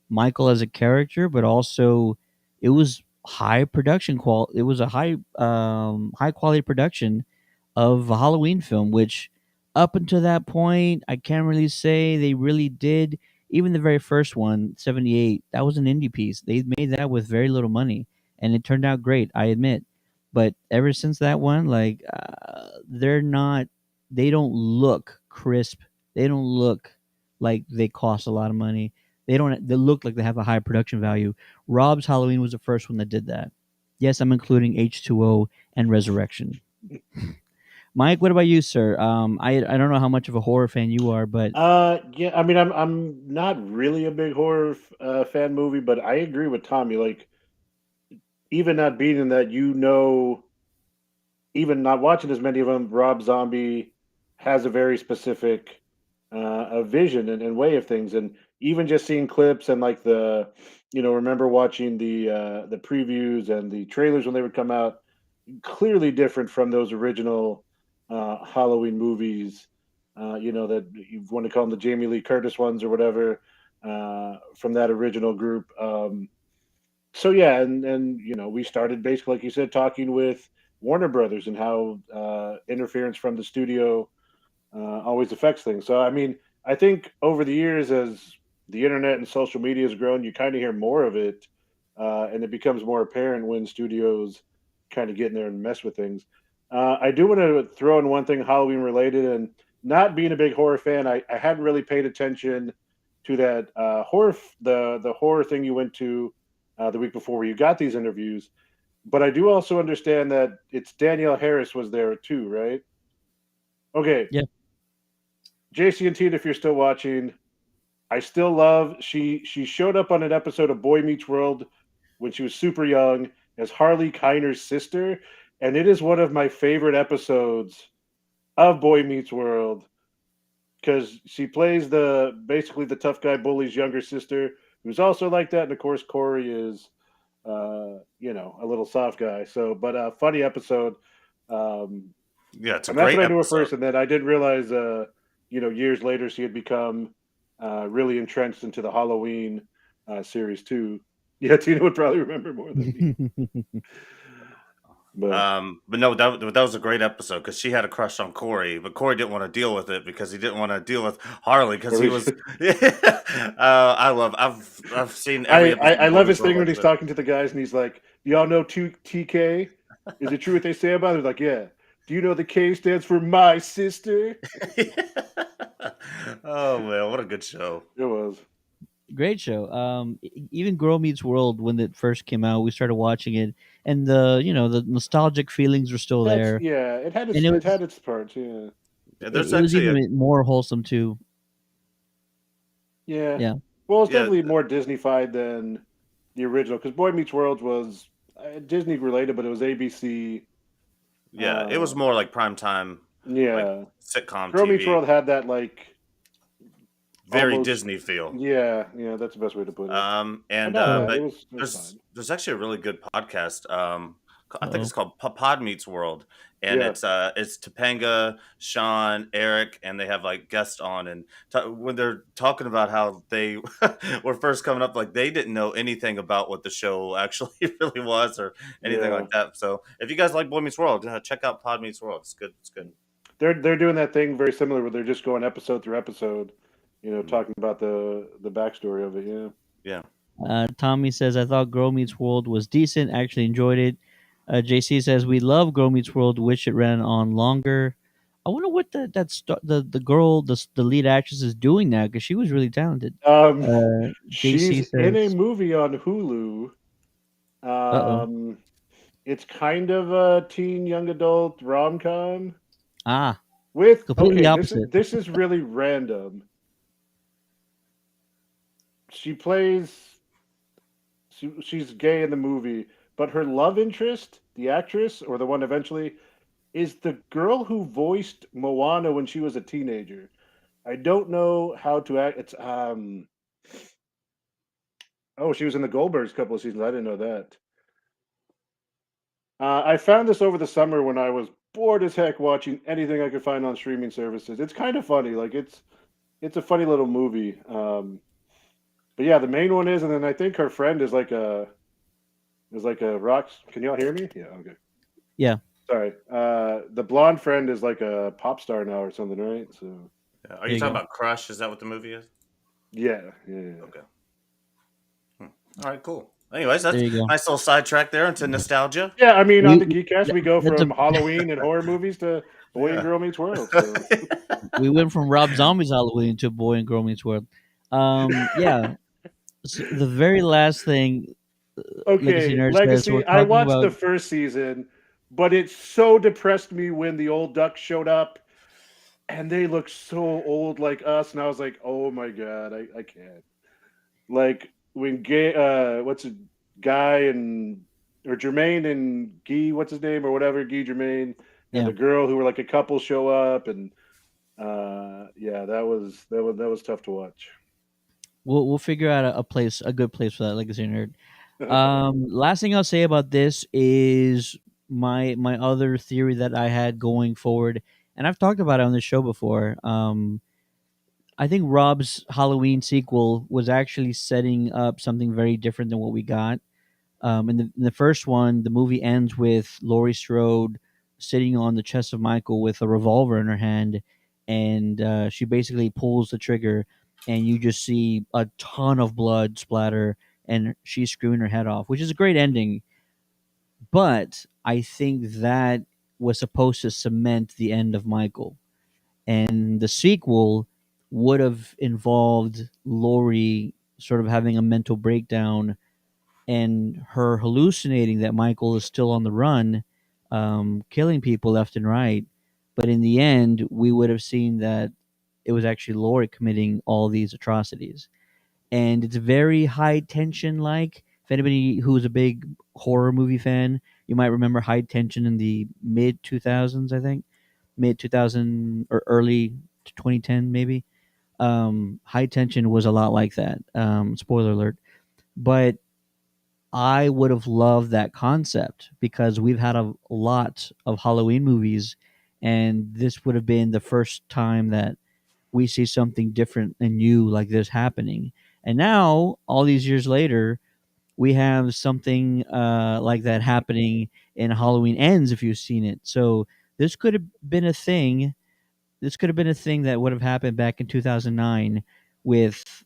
Michael as a character, but also it was high production quality. It was a high quality production of a Halloween film, which up until that point, I can't really say they really did. Even the very first one, 78, that was an indie piece. They made that with very little money, and it turned out great, I admit. But ever since that one, like, they don't look crisp. They don't look like they cost a lot of money. They look like they have a high production value. Rob's Halloween was the first one that did that. Yes, I'm including H2O and Resurrection. Mike, what about you, sir? I don't know how much of a horror fan you are, but Yeah, I mean, I'm not really a big horror fan movie, but I agree with Tommy. Like, even not being in that, even not watching as many of them, Rob Zombie has a very specific a vision and way of things, and even just seeing clips and like remember watching the previews and the trailers when they would come out, clearly different from those original Halloween movies. That you want to call them the Jamie Lee Curtis ones or whatever, from that original group. So yeah, and we started basically, like you said, talking with Warner Brothers and how interference from the studio always affects things. So I mean, I think over the years, as the internet and social media has grown, you kind of hear more of it, and it becomes more apparent when studios kind of get in there and mess with things. I do want to throw in one thing Halloween related, and not being a big horror fan, I hadn't really paid attention to that the horror thing you went to the week before where you got these interviews. But I do also understand that it's Danielle Harris was there too, right? Okay, yeah. JC and Tina, if you're still watching, I still love. She showed up on an episode of Boy Meets World when she was super young as Harley Kiner's sister, and it is one of my favorite episodes of Boy Meets World because she plays basically the tough guy bully's younger sister, who's also like that, and of course Corey is, a little soft guy. So, but funny episode. Um, Yeah, it's a and that's great what I knew her episode. first, and then I didn't realize, years later she had become really entrenched into the Halloween series too. Yeah, Tina would probably remember more than me, but But no, that was a great episode because she had a crush on Corey, but Corey didn't want to deal with it because he didn't want to deal with Harley because he was. I've seen every episode I of Boy love Meets his World thing when like he's that. talking to the guys and he's like, "Do y'all know TK? Is it true what they say about it?" They're like, "Yeah." Do you know the K stands for my sister? Oh man, what a good show! It was. Great show. Even Girl Meets World, when it first came out, we started watching it, and the nostalgic feelings were still That's there, yeah. and It had its parts. Yeah. Yeah, there's it was actually a even more wholesome too. Yeah. Yeah. Well, it's yeah. definitely more Disney-fied than the original because Boy Meets World was Disney related, but it was ABC. Yeah, it was more like primetime, like Yeah, sitcom Girl Meets TV. World had that like Very almost. Disney feel. Yeah, that's the best way to put it. But And not bad. but It was fine. there's actually a really good podcast. I think Uh-oh. it's called Pod Meets World, and Yeah. it's Topanga, Sean, Eric, and they have like guests on, and when they're talking about how they were first coming up, like they didn't know anything about what the show actually really was or anything Yeah. like that. So if you guys like Boy Meets World, check out Pod Meets World. It's good. It's good. They're doing that thing very similar where they're just going episode through episode, Mhm. talking about the backstory of it. Yeah. Yeah. Tommy says, I thought Girl Meets World was decent. Actually enjoyed it. JC says, we love Girl Meets World. Wish it ran on longer. I wonder what the girl, the lead actress is doing now because she was really talented. She's JC in a says, movie on Hulu. uh-oh. It's kind of a teen young adult rom com Ah, with completely This is opposite. this is really random. She plays. She's gay in the movie, but her love interest, the actress or the one eventually, is the girl who voiced Moana when she was a teenager. I don't know how to act. It's Oh, she was in the Goldbergs a couple of seasons. I didn't know that. I found this over the summer when I was bored as heck watching anything I could find on streaming services. It's kind of funny. Like it's a funny little movie. But yeah, the main one is, and then I think her friend is like a rock. Can y'all hear me? Yeah. Okay. Yeah. Sorry. The blonde friend is like a pop star now or something, right? So Yeah. Are There you you talking go. about Crush? Is that what the movie is? yeah. Okay. All right, cool. Anyways, that's There you go. nice little sidetrack there into nostalgia. Yeah, I mean, on the We Geekcast, we go that's a from Halloween and horror movies to Boy and Yeah. Girl Meets World. So we went from Rob Zombie's Halloween to Boy and Girl Meets World. Yeah. So the very last thing, Legacy okay, Nerd says, so we're Legacy. I talking watched about. the first season, but it so depressed me when the old ducks showed up, and they looked so old like us, and I was like, oh my god, I can't. Like when gay, what's a guy and or Jermaine and Guy, what's his name or whatever, Guy Jermaine, and Yeah. the girl who were like a couple show up, and yeah, that was tough to watch. We'll figure out a good place for that, Legacy Nerd. Last thing I'll say about this is my other theory that I had going forward, and I've talked about it on the show before. I think Rob's Halloween sequel was actually setting up something very different than what we got. In the first one, the movie ends with Laurie Strode sitting on the chest of Michael with a revolver in her hand, and she basically pulls the trigger, and you just see a ton of blood splatter, and she's screwing her head off, which is a great ending. But I think that was supposed to cement the end of Michael, and the sequel would have involved Laurie sort of having a mental breakdown and her hallucinating that Michael is still on the run, killing people left and right. But in the end, we would have seen that it was actually Laurie committing all these atrocities. And it's very high tension like. If anybody who's a big horror movie fan, you might remember High Tension in the mid 2000s, I think. Mid 2000 or early 2010, maybe. High Tension was a lot like that. Spoiler alert. But I would have loved that concept because we've had a lot of Halloween movies, and this would have been the first time that we see something different and new like this happening. And now, all these years later, we have something like that happening in Halloween Ends. If you've seen it, so this could have been a thing. This could have been a thing that would have happened back in 2009 with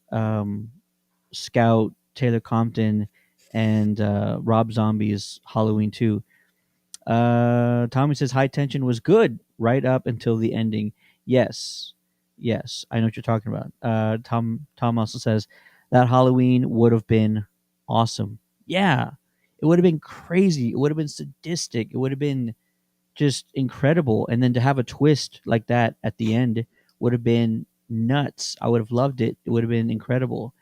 Scout, Taylor Compton, and Rob Zombie's Halloween 2. Tommy says High Tension was good right up until the ending. Yes. Yes, I know what you're talking about. Tom also says that Halloween would have been awesome. Yeah. It would have been crazy. It would have been sadistic. It would have been just incredible. And then to have a twist like that at the end would have been nuts. I would have loved it. It would have been incredible.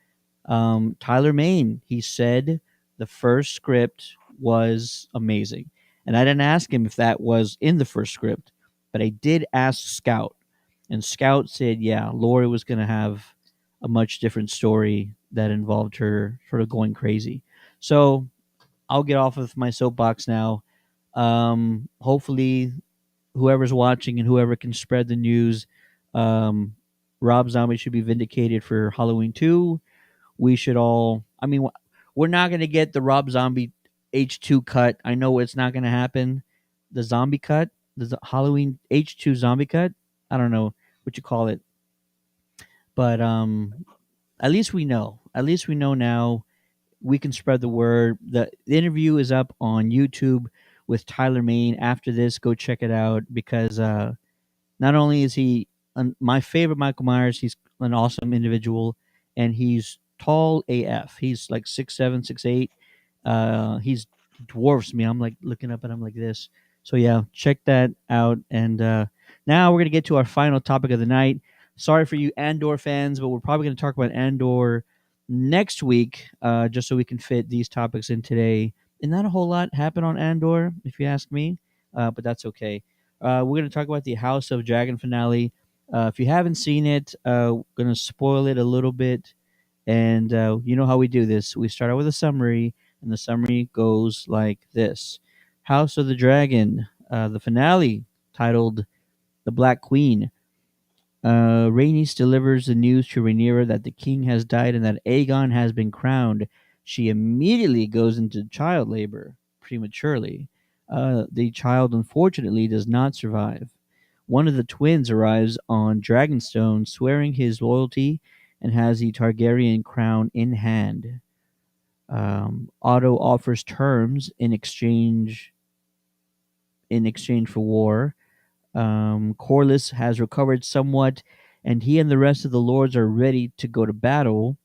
Tyler Main, he said the first script was amazing. And I didn't ask him if that was in the first script, but I did ask Scout, and Scout said, yeah, Lori was going to have a much different story that involved her sort of going crazy. So I'll get off of my soapbox now. Hopefully, whoever's watching and whoever can spread the news, um, Rob Zombie should be vindicated for Halloween 2. We should all, I mean, we're not going to get the Rob Zombie H2 cut. I know it's not going to happen. The zombie cut, the Halloween H2 zombie cut. I don't know what you call it, but at least we know. At least we know now. We can spread the word. The interview is up on YouTube with Tyler Main. After this, go check it out because not only is he my favorite Michael Myers, he's an awesome individual, and he's tall AF. He's like 6'7", 6'8". He dwarfs me. I'm like looking up at him like this. So yeah, check that out. And now we're gonna get to our final topic of the night. Sorry for you Andor fans, but we're probably gonna talk about Andor next week, just so we can fit these topics in today. And not a whole lot happened on Andor, if you ask me, but that's okay. We're going to talk about the House of Dragon finale. If you haven't seen it, going to spoil it a little bit. And you know how we do this. We start out with a summary, and the summary goes like this: House of the Dragon, the finale, titled The Black Queen. Rhaenys delivers the news to Rhaenyra that the king has died and that Aegon has been crowned. She immediately goes into child labor prematurely. The child, unfortunately, does not survive. One of the twins arrives on Dragonstone, swearing his loyalty, and has the Targaryen crown in hand. Otto offers terms in exchange for war. Corlys has recovered somewhat, and he and the rest of the lords are ready to go to battle.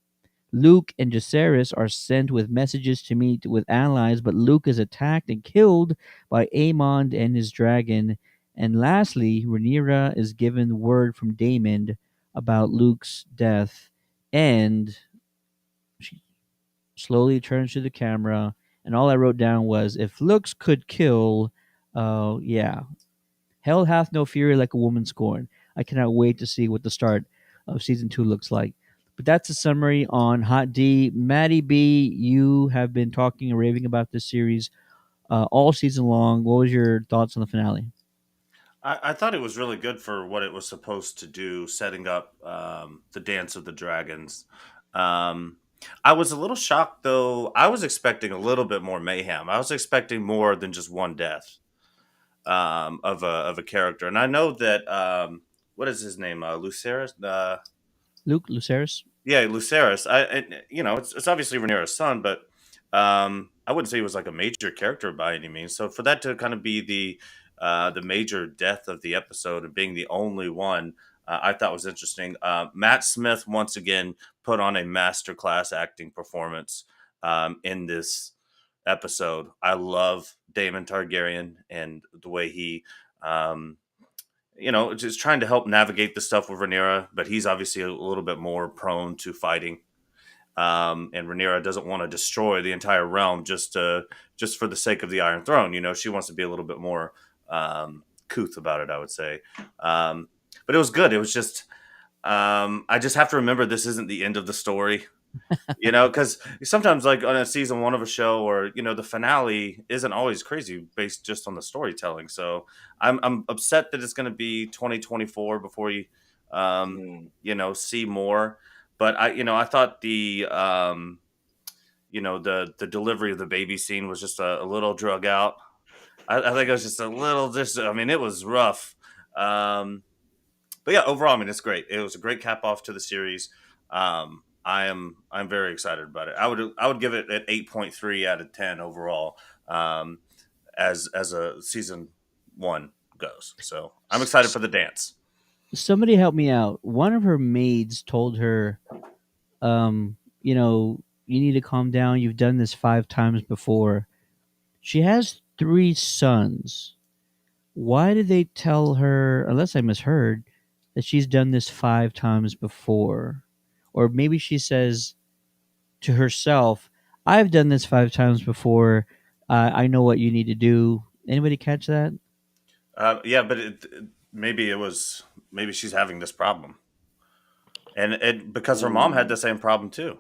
Luke and Jacaerys are sent with messages to meet with allies, but Luke is attacked and killed by Aemond and his dragon. And lastly, Rhaenyra is given word from Daemon about Luke's death, and she slowly turns to the camera. And all I wrote down was, "If looks could kill, yeah, hell hath no fury like a woman scorned." I cannot wait to see what the start of season 2 looks like. But that's a summary on Hot D. Maddie B, you have been talking and raving about this series all season long. What was your thoughts on the finale? I thought it was really good for what it was supposed to do, setting up the Dance of the Dragons. Um, I was a little shocked, though. I was expecting a little bit more mayhem. I was expecting more than just one death of a character, and I know that what is his name, Lucerys? Luke, Lucerys? Yeah, Lucerys. It's obviously Rhaenyra's son, but I wouldn't say he was like a major character by any means. So for that to kind of be the major death of the episode and being the only one, I thought was interesting. Matt Smith once again put on a masterclass acting performance in this episode. I love Daemon Targaryen and the way he. Just trying to help navigate the stuff with Rhaenyra, but he's obviously a little bit more prone to fighting. And Rhaenyra doesn't want to destroy the entire realm just for the sake of the Iron Throne. She wants to be a little bit more couth about it, I would say. But it was good. It was just I just have to remember this isn't the end of the story. Because sometimes, like on a season 1 of a show, or the finale isn't always crazy based just on the storytelling. So I'm upset that it's going to be 2024 before you see more. But I thought the the delivery of the baby scene was just a little drug out. I think it was just a little. It was rough. But yeah, overall, it's great. It was a great cap off to the series. I'm very excited about it. I would give it an 8.3 out of 10 overall, as a season 1 goes. So I'm excited for the dance. Somebody help me out. One of her maids told her, you need to calm down. You've done this 5 times before. She has 3 sons. Why did they tell her, unless I misheard, that she's done this 5 times before? Or maybe she says to herself, I've done this 5 times before. I know what you need to do. Anybody catch that? Yeah, but maybe maybe she's having this problem, and because her mom had the same problem too.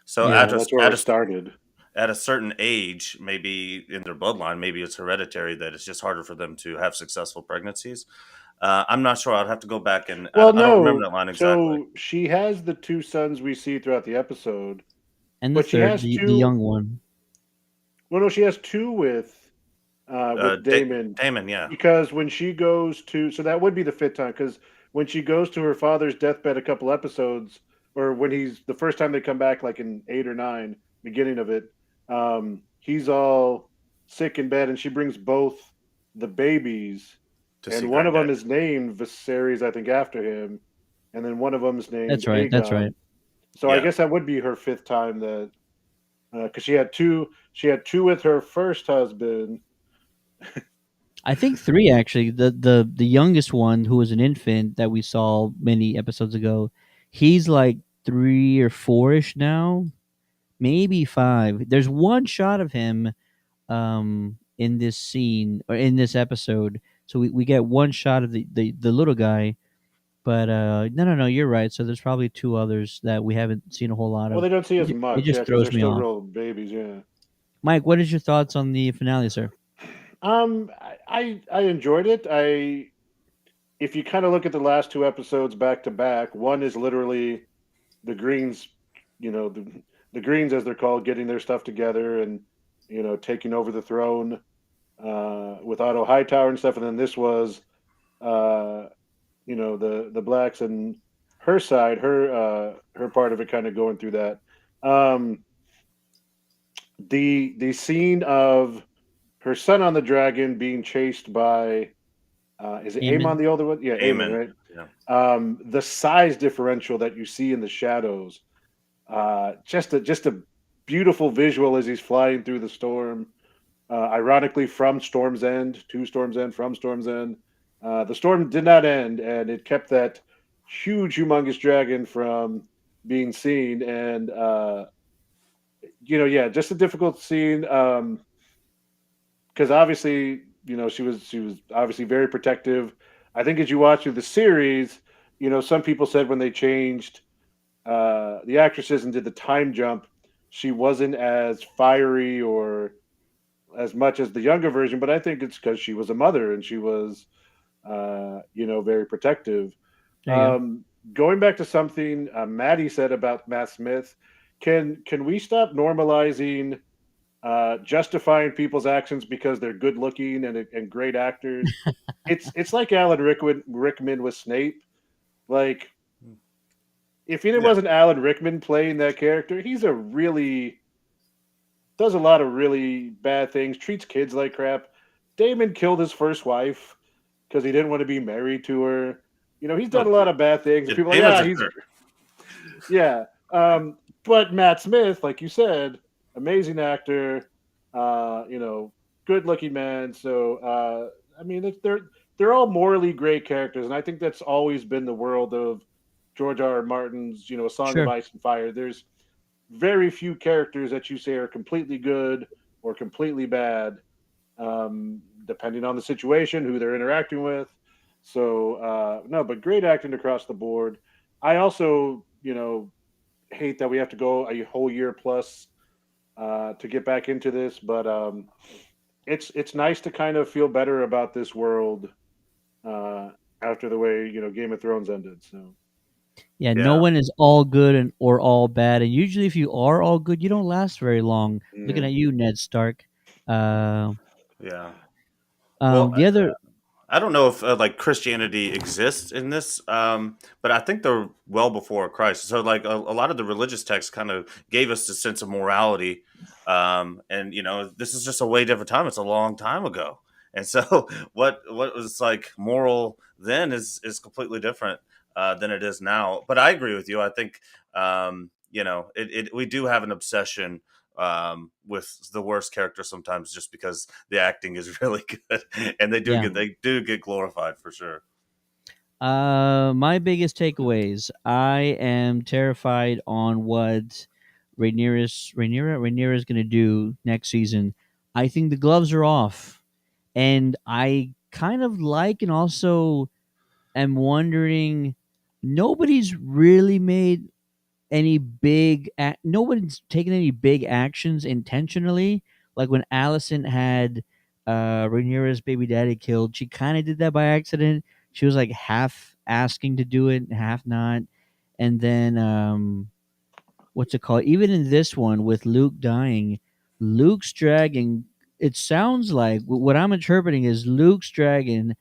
So Yeah. Yeah, that's where it started. at a certain age, maybe in their bloodline, maybe it's hereditary that it's just harder for them to have successful pregnancies. I'm not sure. I'd have to go back and Well, I don't remember no. that line exactly. So she has the two sons we see throughout the episode, And the but she third, has the two. young one. Well, no, she has two with Damon, Damon, yeah, because when she goes to, so that would be the fifth time, because when she goes to her father's deathbed a couple episodes, or when he's the first time they come back, like in 8 or 9, beginning of it, he's all sick in bed, and she brings both the babies, to see and one of granddad. them is named Viserys, I think, after him, and then one of them is named That's right. That's right. Aegon. So I Yeah, guess that would be her fifth time that, because she had two. She had two with her first husband. I think three actually. The youngest one, who was an infant that we saw many episodes ago, he's like 3 or 4ish now, maybe 5. There's one shot of him in this scene or in this episode, so we get one shot of the little guy. But no, you're right. So there's probably two others that we haven't seen a whole lot Well, of. they don't see as It much, yeah, just because they're throws me still off. real babies, yeah. Mike, what is your thoughts on the finale, sir? I enjoyed it. If you kind of look at the last two episodes back to back, one is literally the Greens, the Greens as they're called, getting their stuff together and taking over the throne with Otto Hightower and stuff, and then this was uh, the blacks and her side, her part of it, kind of going through that. Um, the scene of her son on the dragon being chased by is it Aemon Amen. the older one? Yeah, Aemon, amen. right? Yeah, The size differential that you see in the shadows, just a beautiful visual as he's flying through the storm. Ironically, from Storm's End to Storm's End, from Storm's End, the storm did not end, and it kept that huge, humongous dragon from being seen. And yeah, just a difficult scene. Because obviously, she was obviously very protective. I think as you watch through the series, some people said when they changed the actresses and did the time jump, she wasn't as fiery or as much as the younger version. But I think it's because she was a mother and she was, very protective. There you go. Going back to something Maddie said about Matt Smith, can we stop normalizing justifying people's actions because they're good looking and great actors? It's like Alan Rickman with Snape. Like, if it yeah. wasn't Alan Rickman playing that character, he's does a lot of really bad things, treats kids like crap. Damon killed his first wife because he didn't want to be married to her. He's done No, a lot of bad things, and people are like, Damon's yeah, a he's jerk. yeah. But Matt Smith, like you said, amazing actor, good looking man. So I mean, they're all morally great characters, and I think that's always been the world of George R. R. Martin's, A Song of Sure. Ice and Fire. There's very few characters that you say are completely good or completely bad, depending on the situation, who they're interacting with. So no, but great acting across the board. I also, hate that we have to go a whole year plus to get back into this, but it's nice to kind of feel better about this world uh, after the way Game of Thrones ended. So Yeah, no Yeah, one is all good or all bad, and usually if you are all good, you don't last very long. Looking yeah, at you, Ned Stark. Uh, yeah. Well, the other, I don't know if like Christianity exists in this, but I think they're well before Christ. So like a lot of the religious texts kind of gave us a sense of morality, and this is just a way different time. It's a long time ago, and so what was like moral then is completely different than it is now. But I agree with you. I think we do have an obsession with the worst character sometimes just because the acting is really good and yeah. they do get glorified for sure. My biggest takeaways. I am terrified on what Rhaenyra is going to do next season. I think the gloves are off, and I kind of like and also am wondering. Nobody's really made any nobody's taken any big actions intentionally. Like when Allison had Rhaenyra's baby daddy killed, she kind of did that by accident. She was like half asking to do it, half not. And then what's it called? Even in this one with Luke dying, Luke's dragon. It sounds like what I'm interpreting is Luke's dragon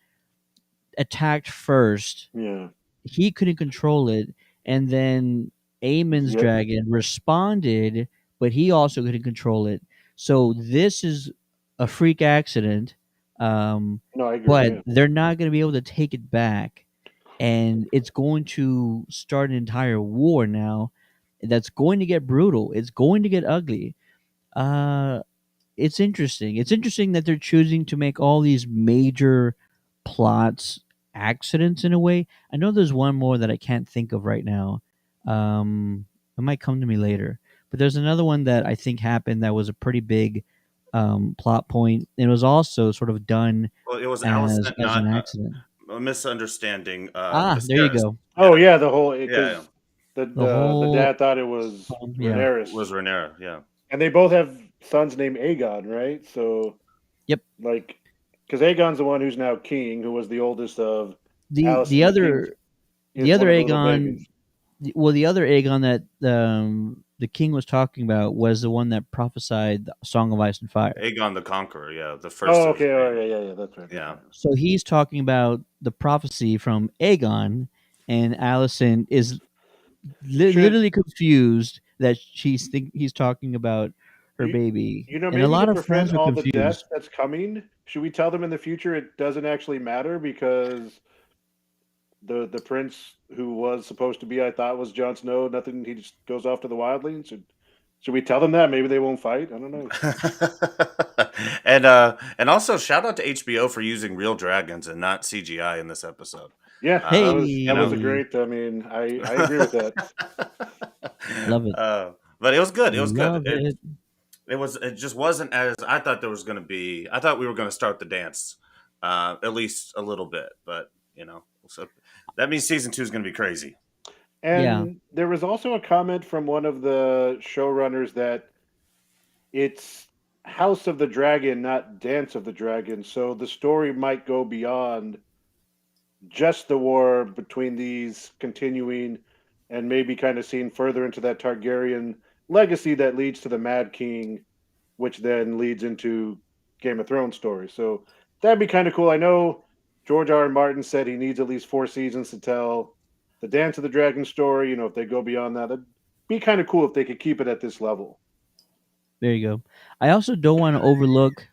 attacked first. Yeah. He couldn't control it, and then Aemon's Yep. dragon responded, but he also couldn't control it. So this is a freak accident, No, I agree. but Yeah. they're not going to be able to take it back, and it's going to start an entire war now. That's going to get brutal. It's going to get ugly. Uh, it's interesting. It's interesting that they're choosing to make all these major plots accidents in a way. I know there's one more that I can't think of right now. It might come to me later. But there's another one that I think happened that was a pretty big plot point. And it was also sort of done Well, it was as Allison, an not accident. a misunderstanding. There you Viserys. go. Oh yeah, the whole Yeah, because The the whole dad thought it was yeah. Rhaenyra, was Rhaenyra. Yeah. and they both have sons named Aegon, right? So Yep. like, because Aegon's the one who's now king, who was the oldest of The Allison, the the king's. other He was the other one of the little Aegon babies. well, the other Aegon that the king was talking about was the one that prophesied the Song of Ice and Fire. Aegon the Conqueror. Yeah, the first. Oh, of his okay. Oh, name. yeah, that's right. Yeah. So he's talking about the prophecy from Aegon, and Allison is literally confused that he's talking about her baby, You know, and a maybe to lot of prevent fans are all the death confused. that's coming, should we tell them in the future it doesn't actually matter because the prince who was supposed to be, I thought, was Jon Snow. Nothing. He just goes off to the wildlings. Should we tell them that? Maybe they won't fight. I don't know. And also shout out to HBO for using real dragons and not CGI in this episode. Yeah, Hey, that was a great. I mean, I agree with that. Love it. But it was good. It was Love good. it. It just wasn't as I thought there was going to be. I thought we were going to start the dance, at least a little bit. But so that means season 2 is going to be crazy. And there was also a comment from one of the showrunners that it's House of the Dragon, not Dance of the Dragon. So the story might go beyond just the war between these continuing and maybe kind of seeing further into that Targaryen legacy that leads to the Mad King, which then leads into Game of Thrones story. So that'd be kind of cool. I know George R. R. Martin said he needs at least 4 seasons to tell the Dance of the Dragon story. You know, if they go beyond that, it'd be kind of cool if they could keep it at this level. There you go. I also don't want to overlook.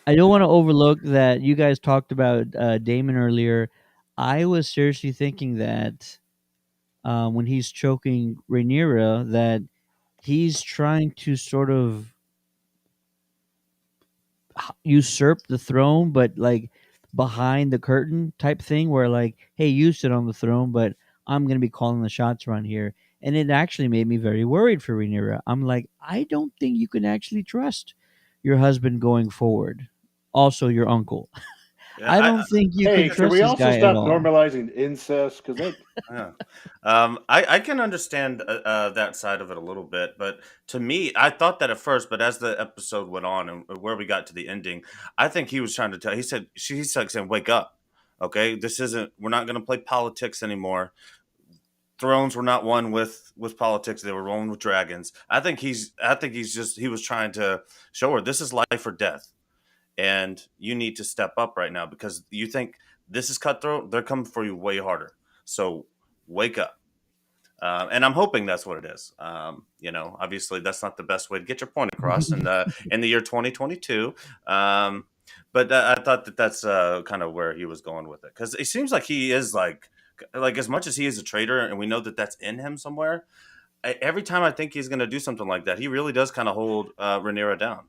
I don't want to overlook that you guys talked about Damon earlier. I was seriously thinking that when he's choking Rhaenyra, that he's trying to sort of usurp the throne, but like behind the curtain type thing, where like, hey, you sit on the throne, but I'm gonna be calling the shots around here. And it actually made me very worried for Rhaenyra. I'm like, I don't think you can actually trust your husband going forward. Also, your uncle. Yeah, I don't think you Hey, can can trust we this also guy at stop all. normalizing incest? Because that Yeah. I can understand that side of it a little bit, but to me, I thought that at first, but as the episode went on and where we got to the ending, I think he was trying to tell. He's like saying, "Wake up, okay? This isn't. We're not going to play politics anymore. Thrones were not won with politics; they were won with dragons." I think he was trying to show her this is life or death, and you need to step up right now because you think this is cutthroat. They're coming for you way harder. So wake up. And I'm hoping that's what it is. Obviously that's not the best way to get your point across in the year 2022. But I thought that's kind of where he was going with it because it seems like he is like as much as he is a traitor, and we know that that's in him somewhere. Every time I think he's going to do something like that, he really does kind of hold Rhaenyra down.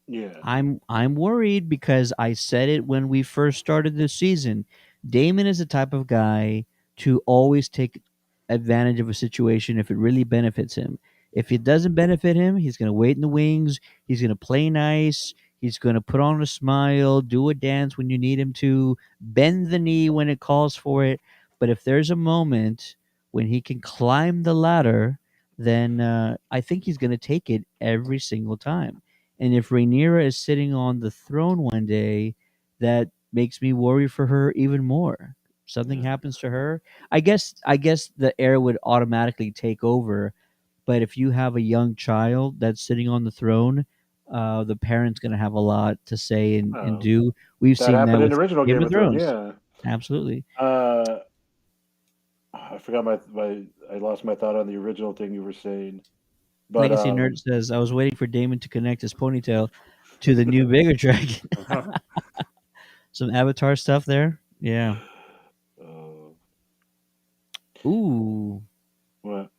yeah. I'm worried because I said it when we first started this season. Damon is the type of guy to always take advantage of a situation if it really benefits him. If it doesn't benefit him, he's going to wait in the wings. He's going to play nice. He's going to put on a smile, do a dance when you need him to, bend the knee when it calls for it. But if there's a moment when he can climb the ladder, then I think he's going to take it every single time. And if Rhaenyra is sitting on the throne one day, that makes me worry for her even more. Something happens to her. I guess the heir would automatically take over, but if you have a young child that's sitting on the throne, the parent's going to have a lot to say and Oh, do. We've that seen that happened in with the original Game Game of of Thrones. Thrones. Yeah. Absolutely. I forgot I lost my thought on the original thing you were saying. But Legacy Nerd says, I was waiting for Damon to connect his ponytail to the new bigger dragon. Some Avatar stuff there. Yeah. Ooh. What?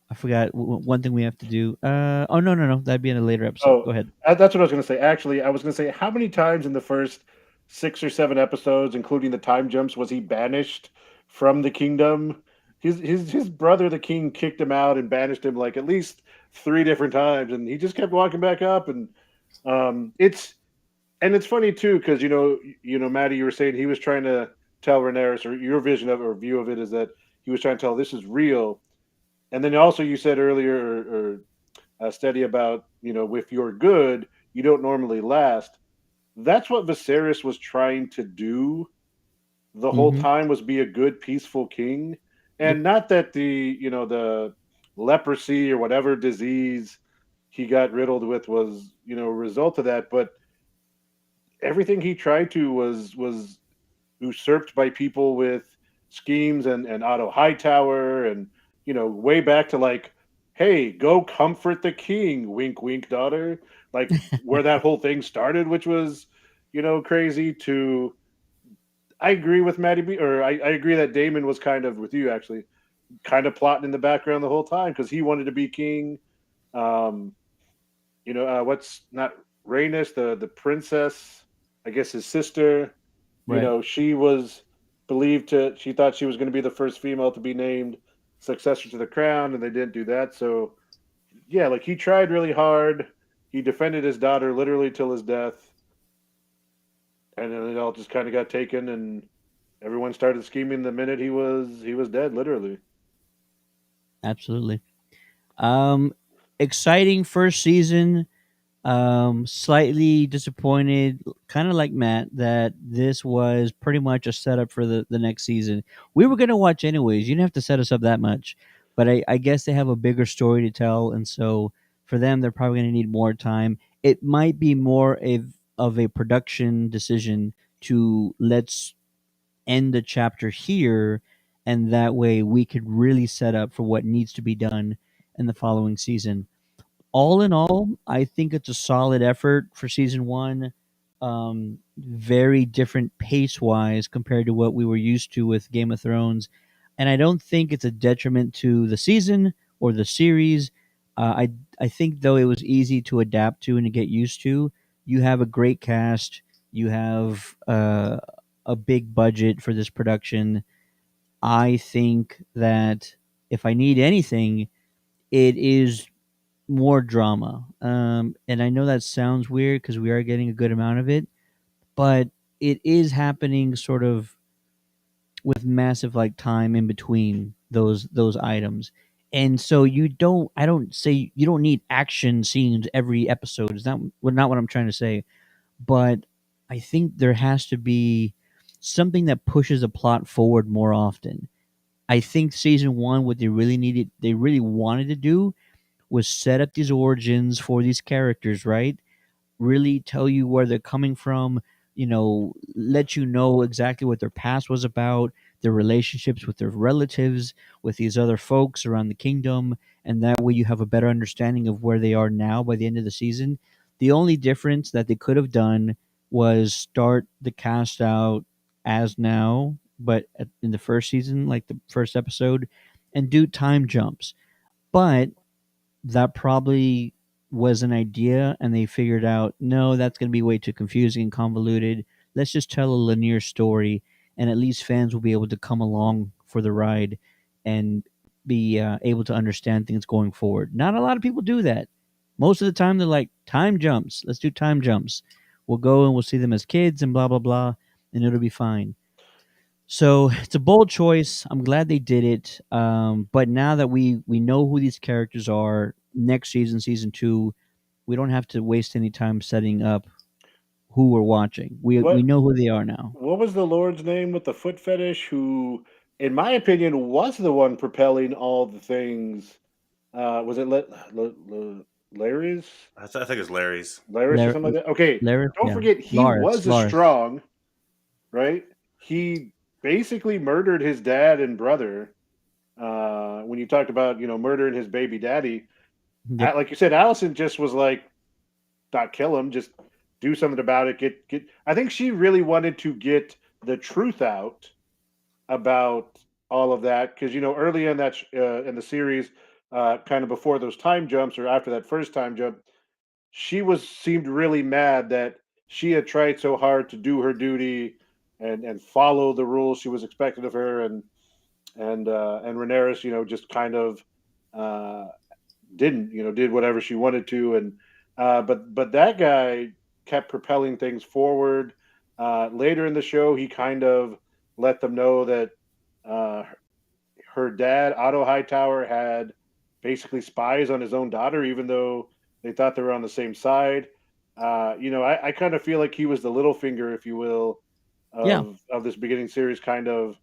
I forgot one thing we have to do. Oh, no. That'd be in a later episode. Oh, Go ahead. that's what I was going to say. Actually, I was going to say, how many times in the first 6 or 7 episodes, including the time jumps, was he banished from the kingdom? His brother, the king, kicked him out and banished him like at least 3 different times, and he just kept walking back up. And it's funny too because Maddie, you were saying he was trying to tell Rhaenyra, or your vision of it or view of it is that he was trying to tell this is real. And then also you said earlier, or steady about, if you're good, you don't normally last. That's what Viserys was trying to do the whole Mm-hmm. time, was be a good, peaceful king. Yep. And not that the leprosy or whatever disease he got riddled with was, a result of that, but everything he tried to was usurped by people with schemes, and Otto Hightower, and way back to like, hey, go comfort the king, wink wink daughter, like where that whole thing started, which was crazy. To I agree with Maddie B, or I agree that Damon was kind of with you actually, kind of plotting in the background the whole time because he wanted to be king. um what's not Rhaenys, the princess, I guess his sister. Right. She was she thought she was going to be the first female to be named successor to the crown, and they didn't do that. So yeah, like he tried really hard. He defended his daughter literally till his death, and then it all just kind of got taken, and everyone started scheming the minute he was dead, literally. Absolutely. Um, Exciting first season. Slightly disappointed, kind of like Matt, that this was pretty much a setup for the next season. We were gonna watch anyways. You didn't have to set us up that much, but I guess they have a bigger story to tell, and so for them, they're probably gonna need more time. It might be more of a production decision to let's end the chapter here, and that way we could really set up for what needs to be done in the following season. All in all, I think it's a solid effort for season one. Very different pace wise compared to what we were used to with Game of Thrones, and I don't think it's a detriment to the season or the series. I think though it was easy to adapt to and to get used to. You have a great cast. You have a big budget for this production. I think that if I need anything, it is more drama. And I know that sounds weird because we are getting a good amount of it, but it is happening sort of with massive like time in between those items. And so I don't say you don't need action scenes every episode. Is not what I'm trying to say, but I think there has to be something that pushes a plot forward more often. I think season 1 what they really wanted to do was set up these origins for these characters, right? Really tell you where they're coming from, let you know exactly what their past was about, their relationships with their relatives, with these other folks around the kingdom, and that way you have a better understanding of where they are now by the end of the season. The only difference that they could have done was start the cast out as now, but in the first season, like the first episode, and do time jumps. But that probably was an idea and they figured out no, that's going to be way too confusing and convoluted. Let's just tell a linear story, and at least fans will be able to come along for the ride and be able to understand things going forward. Not a lot of people do that. Most of the time, they're like time jumps. Let's do time jumps. We'll go and we'll see them as kids and blah blah blah, and it'll be fine. So it's a bold choice. I'm glad they did it. But now that we know who these characters are, next season, season two, we don't have to waste any time setting up who we're watching. We What know who they are now. what was the Lord's name with the foot fetish? Who, in my opinion, was the one propelling all the things? Was it Larry's? I think it's Larry's. Laris or Lar- something like that? Okay, Laris, don't yeah, forget he Lars, was a Lars. strong, right? He basically murdered his dad and brother. When you talked about murdering his baby daddy, Yep. like you said, Allison just was like, not kill him, just do something about it. Get. I think she really wanted to get the truth out about all of that because early in that in the series, kind of before those time jumps or after that first time jump, she seemed really mad that she had tried so hard to do her duty and follow the rules she was expected of her, and Rhaenyra, just kind of uh, didn't, did whatever she wanted to, and but that guy kept propelling things forward. Later in the show, he kind of let them know that uh, her dad, Otto Hightower, had basically spies on his own daughter, even though they thought they were on the same side. I kind of feel like he was the little finger, if you will, Yeah, of this beginning series, kind of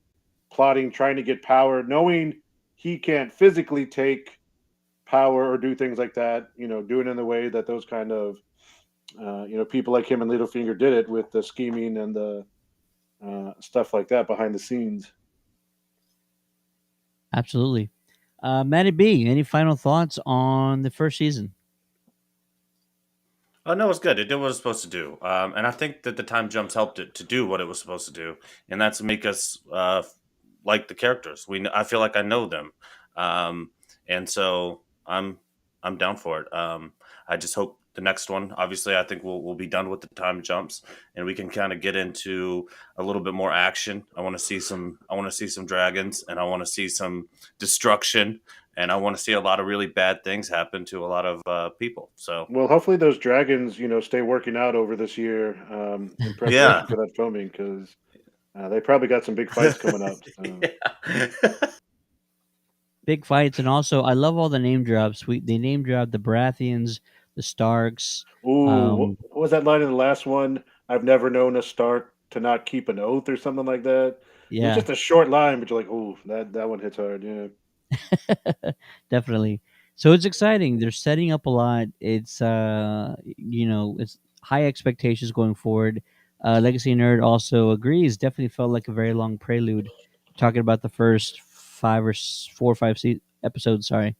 plotting, trying to get power, knowing he can't physically take power or do things like that. Doing it in the way that those kind of people like him and Littlefinger did it with the scheming and the stuff like that behind the scenes. absolutely. Matty B, any final thoughts on the first season? Oh no, it's good. It did what it was supposed to do, and I think that the time jumps helped it to do what it was supposed to do, and that's make us like the characters. I feel like I know them, um, and so I'm down for it. I just hope the next one. Obviously, I think we'll be done with the time jumps, and we can kind of get into a little bit more action. I want to see some. I want to see some dragons, and I want to see some destruction, and I want to see a lot of really bad things happen to a lot of people. So Well, hopefully those dragons, stay working out over this year in yeah. preparation for that filming because they probably got some big fights coming up. So. Yeah. Big fights, and also I love all the name drops. They name dropped the Baratheons, the Starks. Ooh, Um, what was that line in the last one? I've never known a Stark to not keep an oath or something like that. It was yeah, just a short line, but you're like, ooh, that one hits hard. Yeah. definitely. So it's exciting. They're setting up a lot. It's high expectations going forward. Legacy Nerd also agrees. Definitely felt like a very long prelude, talking about the first 4 or 5 episodes. Sorry,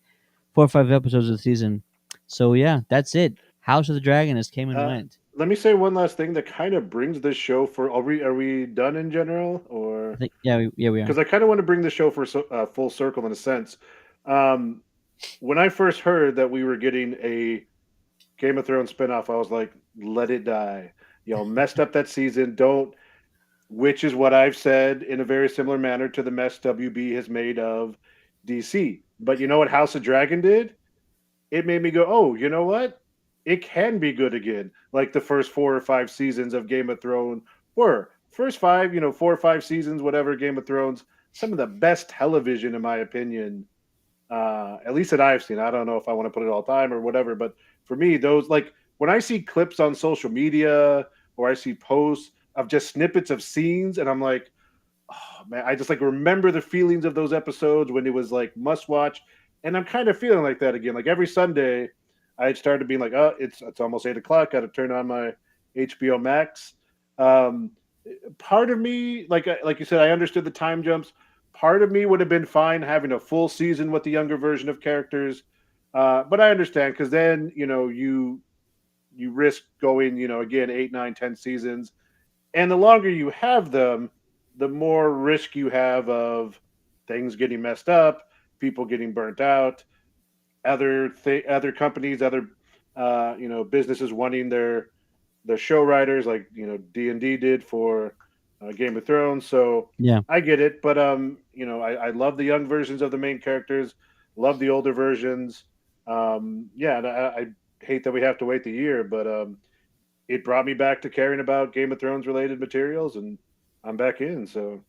4 or 5 episodes of the season. So yeah, that's it. House of the Dragon has came and Uh, went. Let me say one last thing that kind of brings this show for. Are we done in general, I or think yeah, we are. because I kind of want to bring the show for full circle in a sense. Um, when I first heard that we were getting a Game of Thrones spinoff, I was like, let it die. Messed up that season. Don't, which is what I've said in a very similar manner to the mess WB has made of DC. But you know what House of Dragon did? It made me go, oh, you know what? It can be good again. Like the first 4 or 5 seasons of Game of Thrones were. First five, 4 or 5 seasons, whatever, Game of Thrones, some of the best television, in my opinion, at least that I've seen. I don't know if I want to put it all time or whatever, but for me, those like when I see clips on social media or I see posts of just snippets of scenes, and I'm like, oh man, I just like remember the feelings of those episodes when it was like must watch, and I'm kind of feeling like that again. Like every Sunday, I started being like, oh, it's almost 8 o'clock. Got to turn on my HBO Max. Um, Part of me, like you said, I understood the time jumps. Part of me would have been fine having a full season with the younger version of characters, but I understand because then you risk going again 8, 9, 10 seasons, and the longer you have them, the more risk you have of things getting messed up, people getting burnt out, other companies, other businesses wanting their show writers, like D&D did for Game of Thrones. So Yeah, I get it, but I love the young versions of the main characters. Love the older versions. Yeah, and I hate that we have to wait the year, but it brought me back to caring about Game of Thrones related materials, and I'm back in. So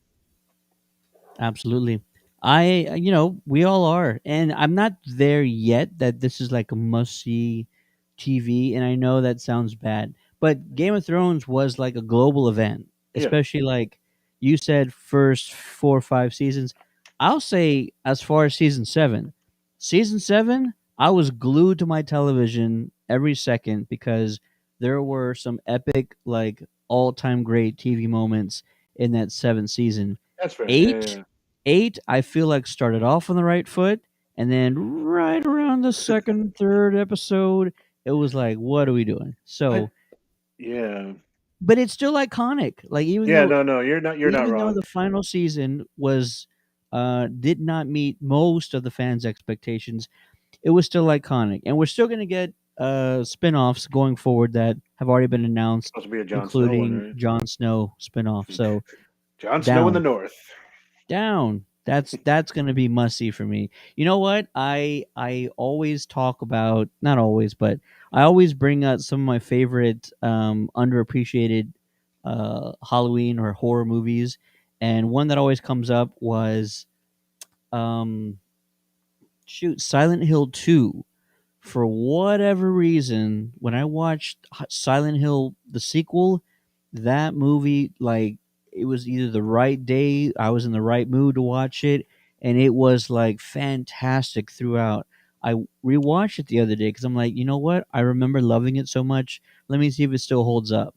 absolutely. We all are, and I'm not there yet. That this is like a must see TV, and I know that sounds bad, but Game of Thrones was like a global event, yeah, especially like you said, first 4 or 5 seasons. I'll say as far as season seven, I was glued to my television every second because there were some epic, like all time great TV moments in that seventh season. that's fair. Eight, Yeah, eight, I feel like started off on the right foot, and then right around the second, third episode, it was like, what are we doing? I So, yeah but it's still iconic. Like yeah. No, no, you're not even though wrong. the final season was did not meet most of the fans' expectations, it was still iconic, and we're still going to get spin-offs going forward that have already been announced, Supposed to be a Jon Snow one, including right? Jon Snow spin-off. So Jon Snow in the down. North. Down. That's gonna be must see for me. You know what? I always talk about, not always, but I always bring up some of my favorite underappreciated Halloween or horror movies, and one that always comes up was um Silent Hill 2. For whatever reason, when I watched Silent Hill the sequel, that movie, like, it was either the right day, I was in the right mood to watch it, and it was like fantastic throughout. I rewatched it the other day because I'm like, you know what? I remember loving it so much. Let me see if it still holds up.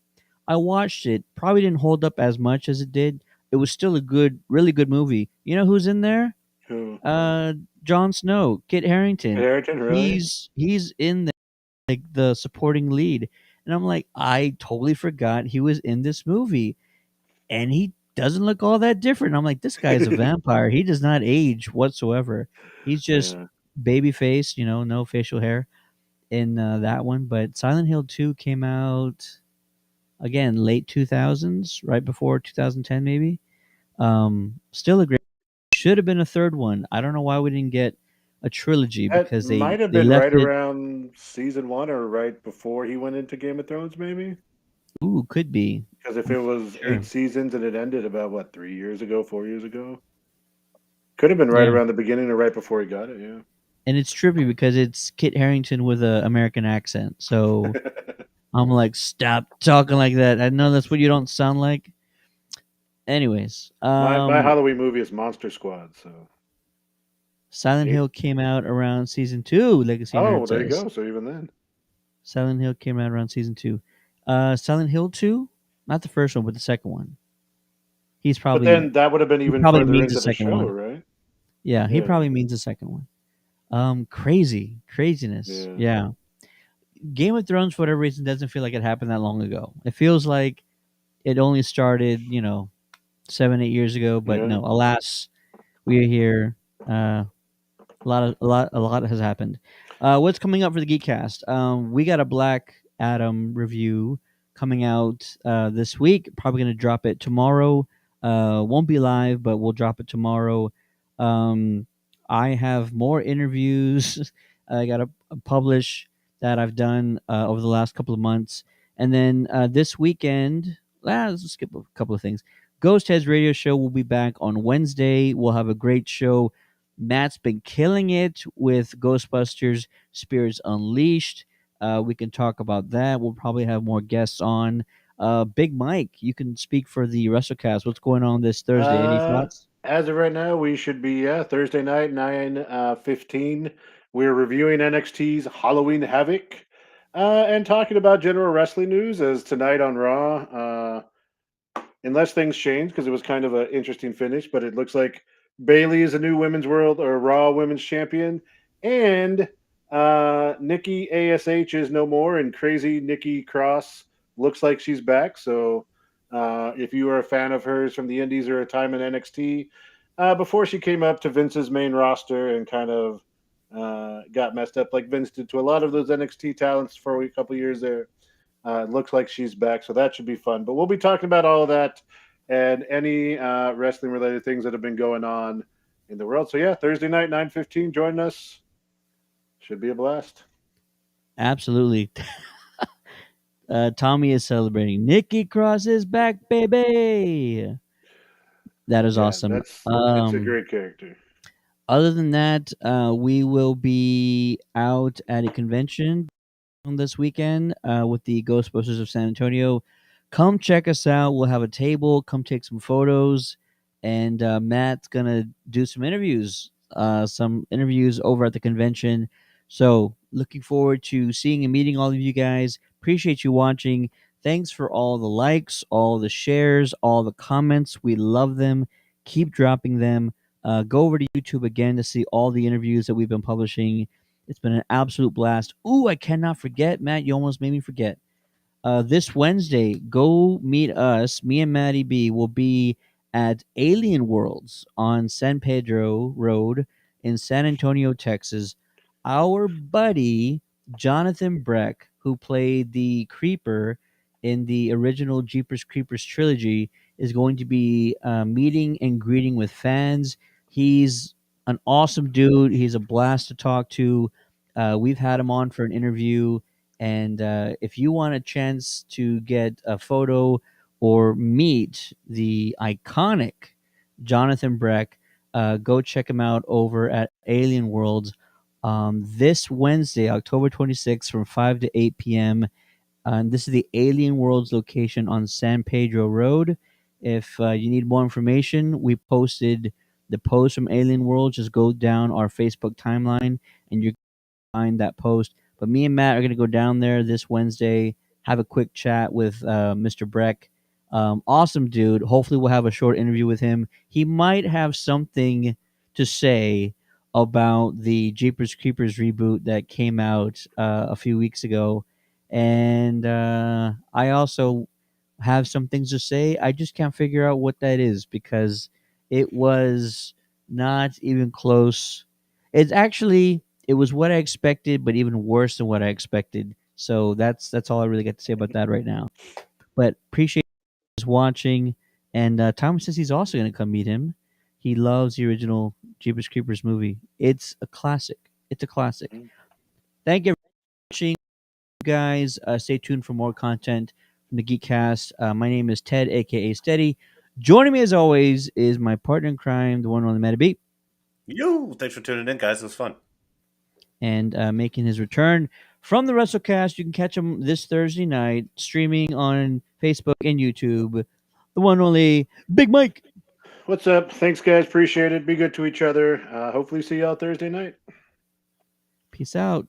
I watched it. Probably didn't hold up as much as it did. It was still a good, really good movie. You know who's in there? Who? Uh, Jon Snow, Kit Harrington. Harrington, really? He's in like the supporting lead, and I'm like, I totally forgot he was in this movie, and he doesn't look all that different. I'm like, this guy's a vampire. He does not age whatsoever. He's just Yeah. baby face, no facial hair in that one. But Silent Hill 2 came out again late 2000s, right before 2010 maybe. Still a great, should have been a third one. I don't know why we didn't get a trilogy That because might have they been left right it. around season one or right before he went into Game of Thrones, maybe. Ooh, could be. Because if I'm it was sure. 8 seasons and it ended about what 3 years ago, 4 years ago, could have been right Yeah. around the beginning or right before he got it. And it's trippy because it's Kit Harrington with a American accent. So Yeah. I'm like, stop talking like that. I know that's what you don't sound like. Anyways, my Halloween movie is Monster Squad. So Silent eight. Hill came out around season two. Legacy Oh, Nerd there you says go. So even then, Silent Hill came out around season two. Silent Hill 2, not the first one, but the second one. He's but probably then that would have been he even probably further means the into the second show, one. right? Yeah, he Yeah, probably means the second one. Craziness. yeah, Yeah. Game of Thrones, for whatever reason, doesn't feel like it happened that long ago. It feels like it only started, 7, 8 years ago. But yeah. no, alas, we are here. A lot has happened. What's coming up for the Geekcast? We got a Black Adam review coming out this week. Probably going to drop it tomorrow. Won't be live, but we'll drop it tomorrow. Um, I have more interviews. I got to publish that I've done over the last couple of months, and then this weekend. Let's skip a couple of things. Ghost Heads Radio Show will be back on Wednesday. We'll have a great show. Matt's been killing it with Ghostbusters Spirits Unleashed. We can talk about that. We'll probably have more guests on. Big Mike, you can speak for the WrestleCast. What's going on this Thursday? Any Uh, thoughts? as of right now, we should be Thursday night 9:15. We're reviewing NXT's Halloween Havoc, and talking about general wrestling news. As tonight on Raw, unless things change, because it was kind of an interesting finish, but it looks like Bailey is a new women's world or Raw Women's Champion, and Nikki Ash is no more, and Crazy Nikki Cross looks like she's back. So if you are a fan of hers from the Indies or a time in NXT, before she came up to Vince's main roster and kind of got messed up like Vince did to a lot of those NXT talents for a couple years there. It looks like she's back, so that should be fun. But we'll be talking about all of that and any wrestling related things that have been going on in the world. So yeah, Thursday night, 9:15, join us. Should be a blast. Absolutely. Tommy is celebrating. Nikki Cross is back, baby. That is Yeah, awesome. it's a great character. Other than that, we will be out at a convention this weekend with the Ghostbusters of San Antonio. Come check us out. We'll have a table. Come take some photos, and Matt's gonna do some interviews over at the convention. So looking forward to seeing and meeting all of you guys. Appreciate you watching. Thanks for all the likes, all the shares, all the comments. We love them. Keep dropping them. Go over to YouTube again to see all the interviews that we've been publishing. It's been an absolute blast. Ooh, I cannot forget, Matt. You almost made me forget. This Wednesday, go meet us. Me and Maddie B will be at Alien Worlds on San Pedro Road in San Antonio, Texas. Our buddy Jonathan Breck, who played the Creeper in the original Jeepers Creepers trilogy, is going to be meeting and greeting with fans. He's an awesome dude. He's a blast to talk to. We've had him on for an interview, and if you want a chance to get a photo or meet the iconic Jonathan Breck, go check him out over at Alien Worlds this Wednesday, October 26th, from 5 to 8 p.m. This is the Alien Worlds location on San Pedro Road. If you need more information, we posted the post from Alien Worlds. Just go down our Facebook timeline and you find that post. But me and Matt are going to go down there this Wednesday, have a quick chat with Mr. Breck. Awesome dude. Hopefully, we'll have a short interview with him. He might have something to say about the Jeepers Creepers reboot that came out a few weeks ago. And I also have some things to say. I just can't figure out what that is because it was not even close. It's actually it was what I expected, but even worse than what I expected. So that's all I really got to say about that right now. But appreciate you guys watching. And Thomas says he's also going to come meet him. He loves the original Jeepers Creepers movie. It's a classic. It's a classic. Thank you for watching, guys. Stay tuned for more content from the Geekcast. My name is Ted, aka Steady. Joining me as always is my partner in crime, the one on the Meta Beat, Thanks for tuning in, guys. It was fun. and making his return from the WrestleCast. You can catch him this Thursday night, streaming on Facebook and YouTube. The one only Big Mike. What's up? Thanks, guys. Appreciate it. Be good to each other. Hopefully, see y'all Thursday night. Peace out.